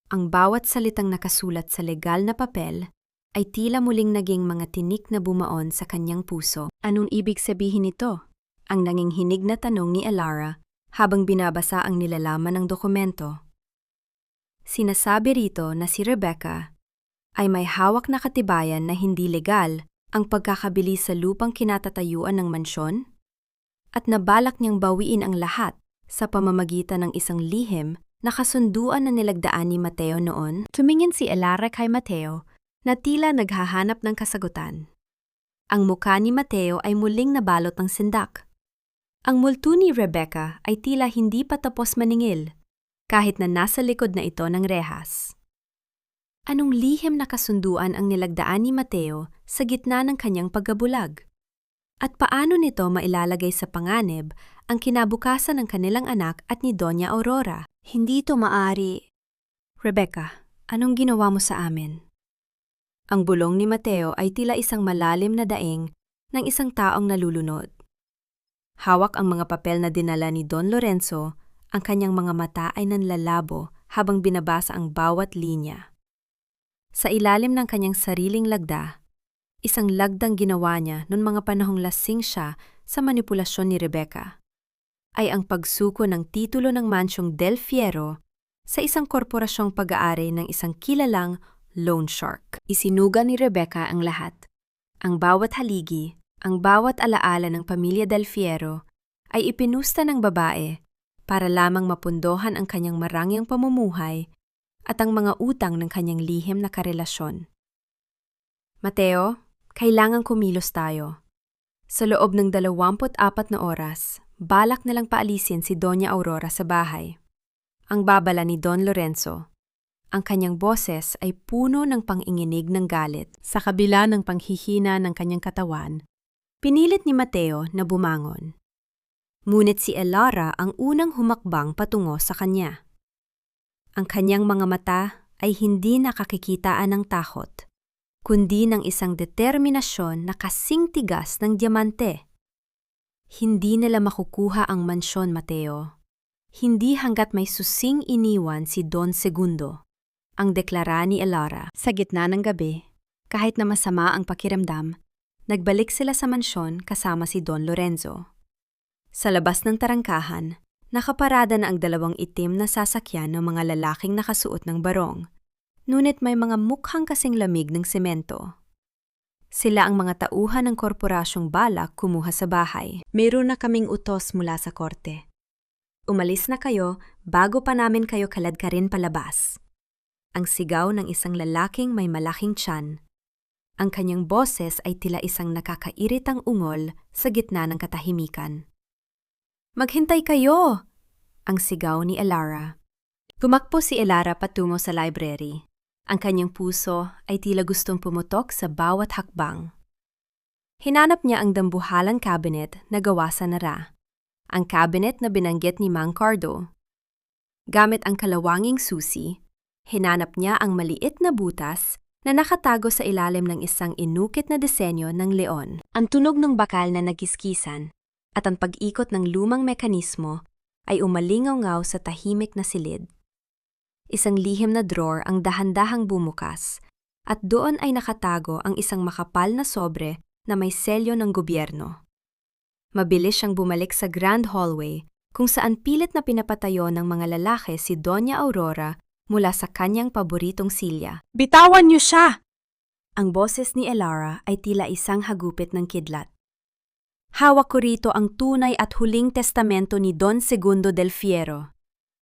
Ang bawat salitang nakasulat sa legal na papel ay tila muling naging mga tinik na bumaon sa kanyang puso. Anong ibig sabihin nito? Ang nanginginig na tanong ni Elara habang binabasa ang nilalaman ng dokumento. Sinasabi rito na si Rebecca ay may hawak na katibayan na hindi legal ang pagkakabili sa lupang kinatatayuan ng mansyon at nabalak niyang bawiin ang lahat sa pamamagitan ng isang lihim na kasunduan na nilagdaan ni Mateo noon. Tumingin si Elara kay Mateo na tila naghahanap ng kasagutan. Ang mukha ni Mateo ay muling nabalot ng sindak. Ang multo ni Rebecca ay tila hindi pa tapos maningil, kahit na nasa likod na ito ng rehas. Anong lihim na kasunduan ang nilagdaan ni Mateo sa gitna ng kanyang pagkabulag? At paano nito mailalagay sa panganib ang kinabukasan ng kanilang anak at ni Doña Aurora? Hindi ito maaari. Rebecca, anong ginawa mo sa amin? Ang bulong ni Mateo ay tila isang malalim na daing ng isang taong nalulunod. Hawak ang mga papel na dinala ni Don Lorenzo, ang kanyang mga mata ay nanlalabo habang binabasa ang bawat linya. Sa ilalim ng kanyang sariling lagda, isang lagdang ginawa niya noong mga panahong lasing siya sa manipulasyon ni Rebecca, ay ang pagsuko ng titulo ng mansyong Del Fierro sa isang korporasyong pag-aari ng isang kilalang loan shark. Isinuga ni Rebecca ang lahat. Ang bawat haligi, ang bawat alaala ng pamilya Del Fierro ay ipinusta ng babae para lamang mapundohan ang kanyang marangyang pamumuhay at ang mga utang ng kanyang lihim na karelasyon. Mateo, kailangang kumilos tayo. Sa loob ng 24 na oras, balak nilang paalisin si Doña Aurora sa bahay. Ang babala ni Don Lorenzo. Ang kanyang boses ay puno ng panginginig ng galit. Sa kabila ng panghihina ng kanyang katawan, pinilit ni Mateo na bumangon. Ngunit si Elara ang unang humakbang patungo sa kanya. Ang kanyang mga mata ay hindi nakakikitaan ng takot, kundi ng isang determinasyon na kasing tigas ng diamante. Hindi nila makukuha ang mansyon, Mateo. Hindi hanggat may susing iniwan si Don Segundo, ang deklara ni Elara. Sa gitna ng gabi, kahit na masama ang pakiramdam, nagbalik sila sa mansyon kasama si Don Lorenzo. Sa labas ng tarangkahan, nakaparada na ang dalawang itim na sasakyan ng mga lalaking nakasuot ng barong, ngunit may mga mukhang kasing lamig ng semento. Sila ang mga tauhan ng korporasyong balak kumuha sa bahay. Meron na kaming utos mula sa korte. Umalis na kayo bago pa namin kayo kaladkarin palabas. Ang sigaw ng isang lalaking may malaking tiyan. Ang kanyang boses ay tila isang nakakairitang ungol sa gitna ng katahimikan. Maghintay kayo! Ang sigaw ni Elara. Tumakbo si Elara patungo sa library. Ang kanyang puso ay tila gustong pumutok sa bawat hakbang. Hinanap niya ang dambuhalang cabinet na gawa sa nara. Ang cabinet na binanggit ni Mang Cardo. Gamit ang kalawanging susi, hinanap niya ang maliit na butas na nakatago sa ilalim ng isang inukit na disenyo ng leon. Ang tunog ng bakal na nagiskisan at ang pag-ikot ng lumang mekanismo ay umalingaw-ngaw sa tahimik na silid. Isang lihim na drawer ang dahan-dahang bumukas at doon ay nakatago ang isang makapal na sobre na may selyo ng gobyerno. Mabilis siyang bumalik sa grand hallway kung saan pilit na pinapatayo ng mga lalaki si Doña Aurora mula sa kanyang paboritong silya. Bitawan niyo siya! Ang boses ni Elara ay tila isang hagupit ng kidlat. Hawak ko rito ang tunay at huling testamento ni Don Segundo del Fierro.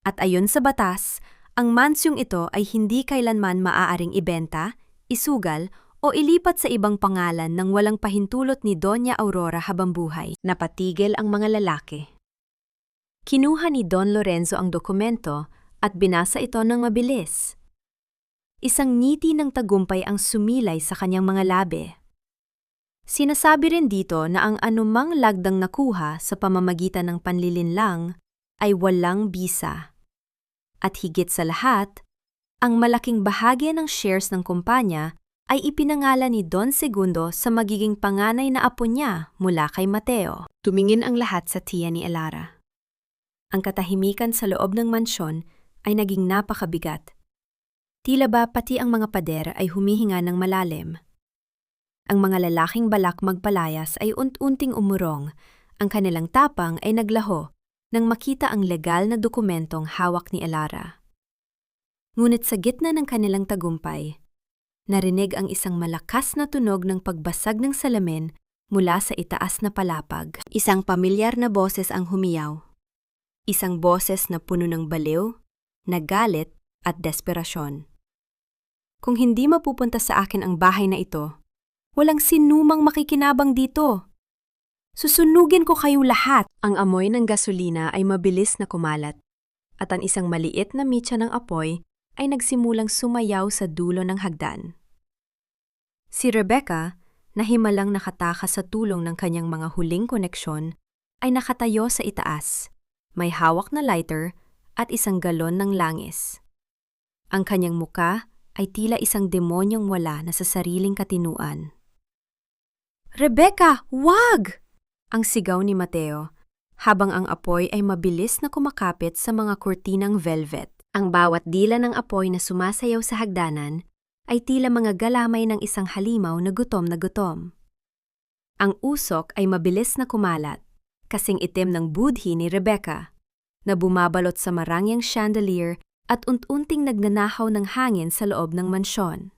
At ayon sa batas, ang mansyong ito ay hindi kailanman maaaring ibenta, isugal, o ilipat sa ibang pangalan nang walang pahintulot ni Doña Aurora habang buhay. Napatigil ang mga lalaki. Kinuha ni Don Lorenzo ang dokumento at binasa ito ng mabilis. Isang ngiti ng tagumpay ang sumilay sa kanyang mga labi. Sinasabi rin dito na ang anumang lagdang nakuha sa pamamagitan ng panlilinlang ay walang bisa. At higit sa lahat, ang malaking bahagi ng shares ng kumpanya ay ipinangalan ni Don Segundo sa magiging panganay na apo niya mula kay Mateo. Tumingin ang lahat sa tiya ni Elara. Ang katahimikan sa loob ng mansyon ay naging napakabigat. Tila ba pati ang mga pader ay humihinga ng malalim. Ang mga lalaking balak magpalayas ay unt-unting umurong, ang kanilang tapang ay naglaho nang makita ang legal na dokumentong hawak ni Elara. Ngunit sa gitna ng kanilang tagumpay, narinig ang isang malakas na tunog ng pagbasag ng salamin mula sa itaas na palapag. Isang pamilyar na boses ang humiyaw. Isang boses na puno ng baliw, nagalit at desperasyon. Kung hindi mapupunta sa akin ang bahay na ito, walang sinumang makikinabang dito. Susunugin ko kayong lahat. Ang amoy ng gasolina ay mabilis na kumalat at ang isang maliit na mitya ng apoy ay nagsimulang sumayaw sa dulo ng hagdan. Si Rebecca, na himalang nakatakas sa tulong ng kanyang mga huling koneksyon, ay nakatayo sa itaas, may hawak na lighter at isang galon ng langis. Ang kanyang muka ay tila isang demonyong wala na sa sariling katinuan. Rebecca, wag! Ang sigaw ni Mateo, habang ang apoy ay mabilis na kumakapit sa mga kurtinang velvet. Ang bawat dila ng apoy na sumasayaw sa hagdanan ay tila mga galamay ng isang halimaw na gutom na gutom. Ang usok ay mabilis na kumalat, kasing itim ng budhi ni Rebecca, na bumabalot sa marangyang chandelier at unt-unting nagnanahaw ng hangin sa loob ng mansyon.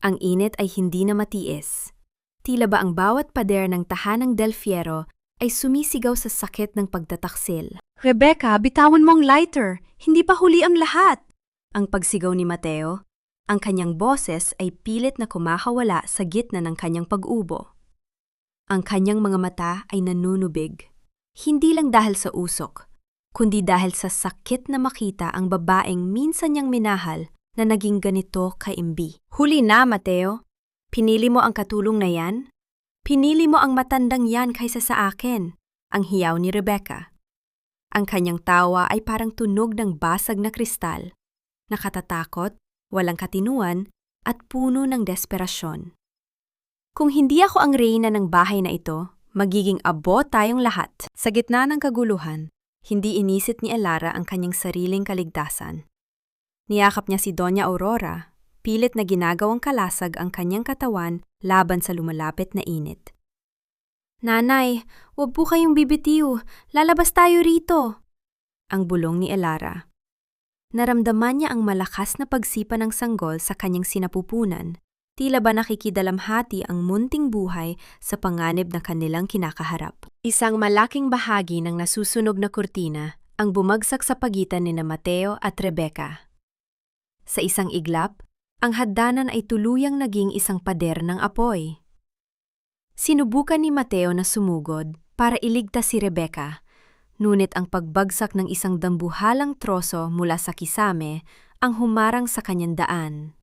Ang init ay hindi na matiis. Tila ba ang bawat pader ng tahanang Del Fierro ay sumisigaw sa sakit ng pagtataksil. Rebecca, bitawan mo ang lighter. Hindi pa huli ang lahat. Ang pagsigaw ni Mateo, ang kanyang boses ay pilit na kumakawala sa gitna ng kanyang pag-ubo. Ang kanyang mga mata ay nanunubig. Hindi lang dahil sa usok, kundi dahil sa sakit na makita ang babaeng minsan niyang minahal na naging ganito kaimbi. Huli na, Mateo. Pinili mo ang katulong na yan? Pinili mo ang matandang yan kaysa sa akin, ang hiyaw ni Rebecca. Ang kanyang tawa ay parang tunog ng basag na kristal, nakatatakot, walang katinuan, at puno ng desperasyon. Kung hindi ako ang reyna ng bahay na ito, magiging abo tayong lahat. Sa gitna ng kaguluhan, hindi inisip ni Elara ang kanyang sariling kaligtasan. Niyakap niya si Doña Aurora, pilit na ginagawang kalasag ang kanyang katawan laban sa lumalapit na init. Nanay, huwag po kayong bibitiw. Lalabas tayo rito. Ang bulong ni Elara. Naramdaman niya ang malakas na pagsipa ng sanggol sa kanyang sinapupunan Tila ba nakikidalamhati ang munting buhay sa panganib na kanilang kinakaharap. Isang malaking bahagi ng nasusunog na kurtina ang bumagsak sa pagitan ni Mateo at Rebecca. Sa isang iglap, ang hagdanan ay tuluyang naging isang pader ng apoy. Sinubukan ni Mateo na sumugod para iligtas si Rebecca, ngunit ang pagbagsak ng isang dambuhalang troso mula sa kisame ang humarang sa kanyang daan.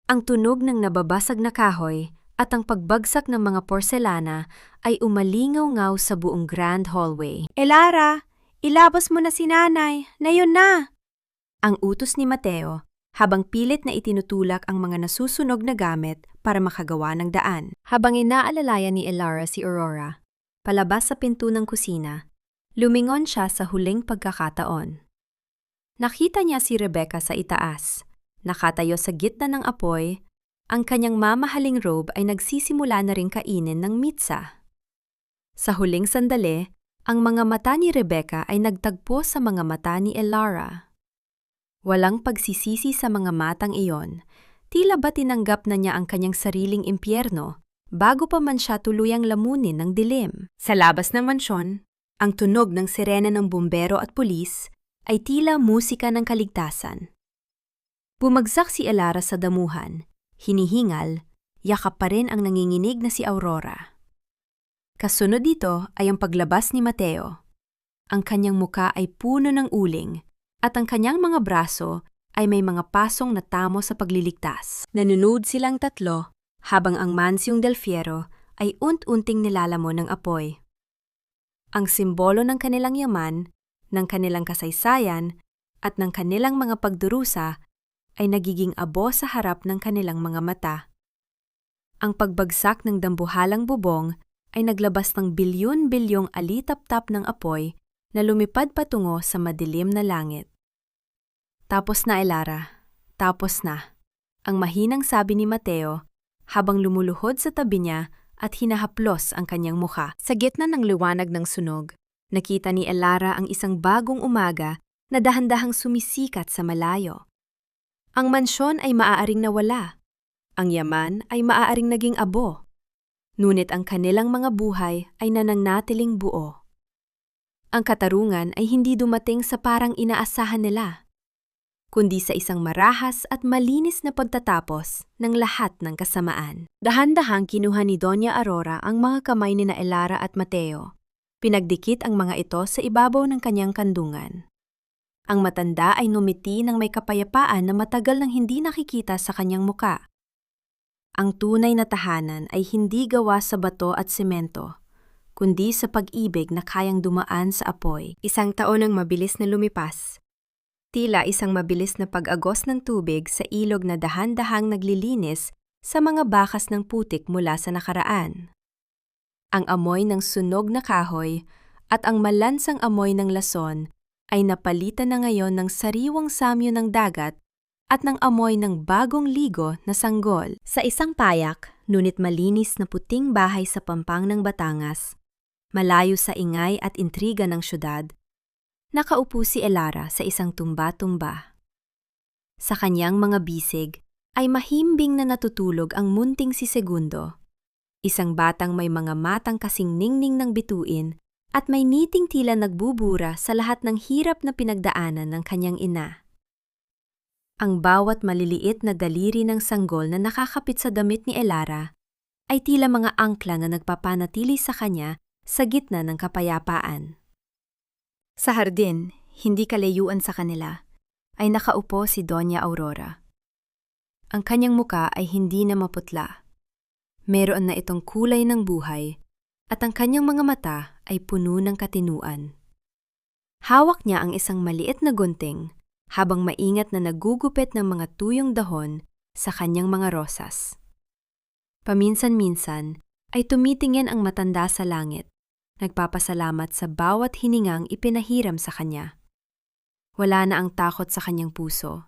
Ang tunog ng nababasag na kahoy at ang pagbagsak ng mga porselana ay umalingaw-ngaw sa buong grand hallway. Elara, ilabas mo na si nanay. Nayon na! Ang utos ni Mateo habang pilit na itinutulak ang mga nasusunog na gamit para makagawa ng daan. Habang inaalalayan ni Elara si Aurora, Palabas sa pinto ng kusina, lumingon siya sa huling pagkakataon. Nakita niya si Rebecca sa itaas. Nakatayo sa gitna ng apoy, ang kanyang mamahaling robe ay nagsisimula na ring kainin ng mitsa. Sa huling sandali, ang mga mata ni Rebecca ay nagtagpo sa mga mata ni Elara. Walang pagsisisi sa mga matang iyon, tila ba tinanggap na niya ang kanyang sariling impyerno bago pa man siya tuluyang lamunin ng dilim. Sa labas ng mansyon, ang tunog ng sirena ng bumbero at pulis ay tila musika ng kaligtasan. Bumagsak si Elara sa damuhan, hinihingal, yakap pa rin ang nanginginig na si Aurora. Kasunod dito ay ang paglabas ni Mateo. Ang kanyang muka ay puno ng uling at ang kanyang mga braso ay may mga pasong na tamo sa pagliligtas. Nanunood silang tatlo habang ang mansyong Del Fierro ay unt-unting nilalamon ng apoy. Ang simbolo ng kanilang yaman, ng kanilang kasaysayan at ng kanilang mga pagdurusa ay nagiging abo sa harap ng kanilang mga mata. Ang pagbagsak ng dambuhalang bubong ay naglabas ng bilyon-bilyong alitap-tap ng apoy na lumipad patungo sa madilim na langit. Tapos na, Elara. Tapos na. Ang mahinang sabi ni Mateo habang lumuluhod sa tabi niya at hinahaplos ang kanyang mukha. Sa gitna ng liwanag ng sunog, nakita ni Elara ang isang bagong umaga na dahan-dahang sumisikat sa malayo. Ang mansyon ay maaaring nawala. Ang yaman ay maaaring naging abo. Ngunit ang kanilang mga buhay ay nananatiling buo. Ang katarungan ay hindi dumating sa parang inaasahan nila, kundi sa isang marahas at malinis na pagtatapos ng lahat ng kasamaan. Dahan-dahang kinuha ni Doña Aurora ang mga kamay ni Elara at Mateo. Pinagdikit ang mga ito sa ibabaw ng kanyang kandungan. Ang matanda ay numiti ng may kapayapaan na matagal nang hindi nakikita sa kanyang muka. Ang tunay na tahanan ay hindi gawa sa bato at semento, kundi sa pag-ibig na kayang dumaan sa apoy. Isang taon ang mabilis na lumipas. Tila isang mabilis na pag-agos ng tubig sa ilog na dahan-dahang naglilinis sa mga bakas ng putik mula sa nakaraan. Ang amoy ng sunog na kahoy at ang malansang amoy ng lason ay napalitan na ngayon ng sariwang samyo ng dagat at ng amoy ng bagong ligo na sanggol. Sa isang payak, ngunit malinis na puting bahay sa pampang ng Batangas, malayo sa ingay at intriga ng syudad, nakaupo si Elara sa isang tumba-tumba. Sa kanyang mga bisig ay mahimbing na natutulog ang munting si Segundo, isang batang may mga matang kasing ningning ng bituin at may niting tila nagbubura sa lahat ng hirap na pinagdaanan ng kanyang ina. Ang bawat maliliit na daliri ng sanggol na nakakapit sa damit ni Elara ay tila mga angkla na nagpapanatili sa kanya sa gitna ng kapayapaan. Sa hardin, hindi kalayuan sa kanila, ay nakaupo si Doña Aurora. Ang kanyang muka ay hindi na maputla. Meron na itong kulay ng buhay at ang kanyang mga mata ay puno ng katinuan. Hawak niya ang isang maliit na gunting habang maingat na nagugupit ng mga tuyong dahon sa kanyang mga rosas. Paminsan-minsan ay tumitingin ang matanda sa langit, nagpapasalamat sa bawat hiningang ipinahiram sa kanya. Wala na ang takot sa kanyang puso,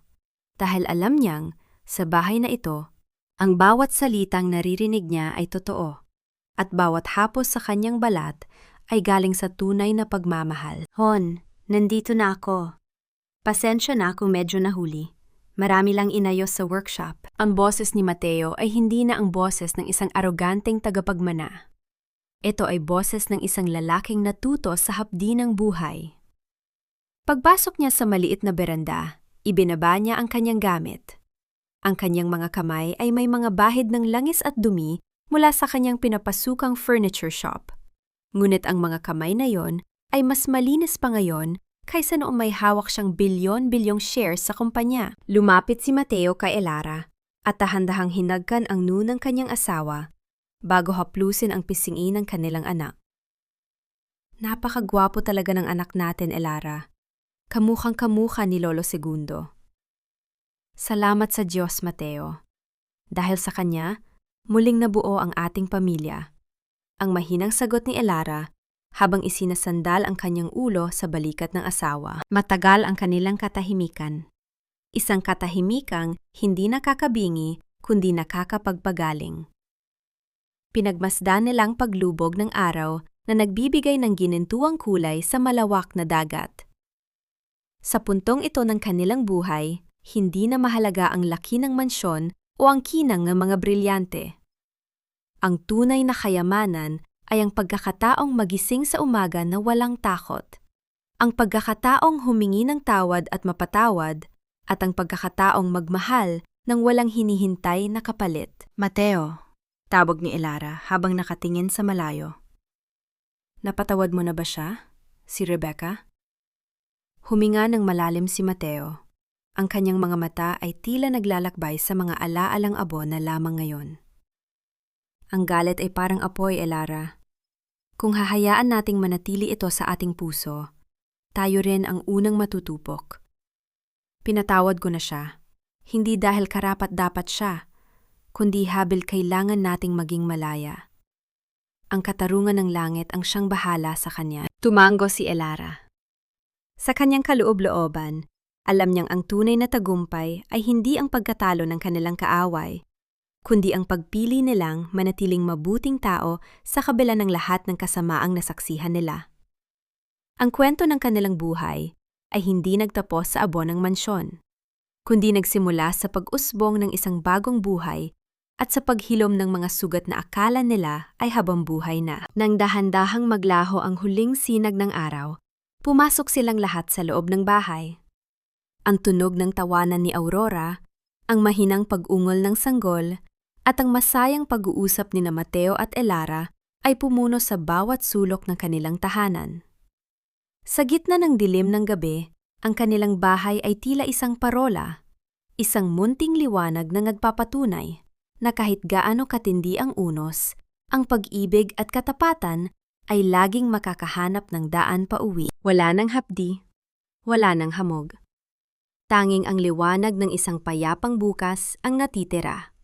dahil alam niyang sa bahay na ito, ang bawat salitang naririnig niya ay totoo, at bawat hapos sa kanyang balat ay galing sa tunay na pagmamahal. Hon, nandito na ako. Pasensya na kung medyo nahuli. Marami lang inayos sa workshop. Ang boses ni Mateo ay hindi na ang boses ng isang aroganteng tagapagmana. Ito ay boses ng isang lalaking natuto sa hapdi ng buhay. Pagpasok niya sa maliit na beranda, ibinaba niya ang kanyang gamit. Ang kanyang mga kamay ay may mga bahid ng langis at dumi mula sa kanyang pinapasukang furniture shop. Ngunit ang mga kamay na yon ay mas malinis pa ngayon kaysa noong may hawak siyang bilyon-bilyong shares sa kumpanya. Lumapit si Mateo kay Elara at dahan-dahang hinagkan ang noo ng kanyang asawa bago haplusin ang pisngi ng kanilang anak. Napakagwapo talaga ng anak natin, Elara. Kamukhang-kamukha ni Lolo Segundo. Salamat sa Diyos, Mateo. Dahil sa kanya, muling nabuo ang ating pamilya. Ang mahinang sagot ni Elara habang isinasandal ang kanyang ulo sa balikat ng asawa. Matagal ang kanilang katahimikan. Isang katahimikang hindi nakakabingi kundi nakakapagpagaling. Pinagmasdan nilang paglubog ng araw na nagbibigay ng ginintuang kulay sa malawak na dagat. Sa puntong ito ng kanilang buhay, hindi na mahalaga ang laki ng mansyon o ang kinang ng mga brilyante. Ang tunay na kayamanan ay ang pagkakataong magising sa umaga na walang takot. Ang pagkakataong humingi ng tawad at mapatawad, at ang pagkakataong magmahal ng walang hinihintay na kapalit. Mateo, tawag ni Elara habang nakatingin sa malayo. Napatawad mo na ba siya? Si Rebecca? Huminga ng malalim si Mateo. Ang kanyang mga mata ay tila naglalakbay sa mga alaalang abo na lamang ngayon. Ang galit ay parang apoy, Elara. Kung hahayaan nating manatili ito sa ating puso, tayo rin ang unang matutupok. Pinatawad ko na siya, hindi dahil karapat-dapat siya, kundi habil kailangan nating maging malaya. Ang katarungan ng langit ang siyang bahala sa kanya. Tumango si Elara. Sa kanyang kaloob-looban, alam niyang ang tunay na tagumpay ay hindi ang pagkatalo ng kanilang kaaway, kundi ang pagpili nilang manatiling mabuting tao sa kabila ng lahat ng kasamaang nasaksihan nila. Ang kwento ng kanilang buhay ay hindi nagtapos sa abo ng mansyon, kundi nagsimula sa pag-usbong ng isang bagong buhay at sa paghilom ng mga sugat na akala nila ay habang buhay na. Nang dahan-dahang maglaho ang huling sinag ng araw, pumasok silang lahat sa loob ng bahay. Ang tunog ng tawanan ni Aurora, ang mahinang pag-ungol ng sanggol, at ang masayang pag-uusap ni Mateo at Elara ay pumuno sa bawat sulok ng kanilang tahanan. Sa gitna ng dilim ng gabi, ang kanilang bahay ay tila isang parola, isang munting liwanag na nagpapatunay na kahit gaano katindi ang unos, ang pag-ibig at katapatan ay laging makakahanap ng daan pauwi. Wala nang hapdi, wala nang hamog. Tanging ang liwanag ng isang payapang bukas ang natitira.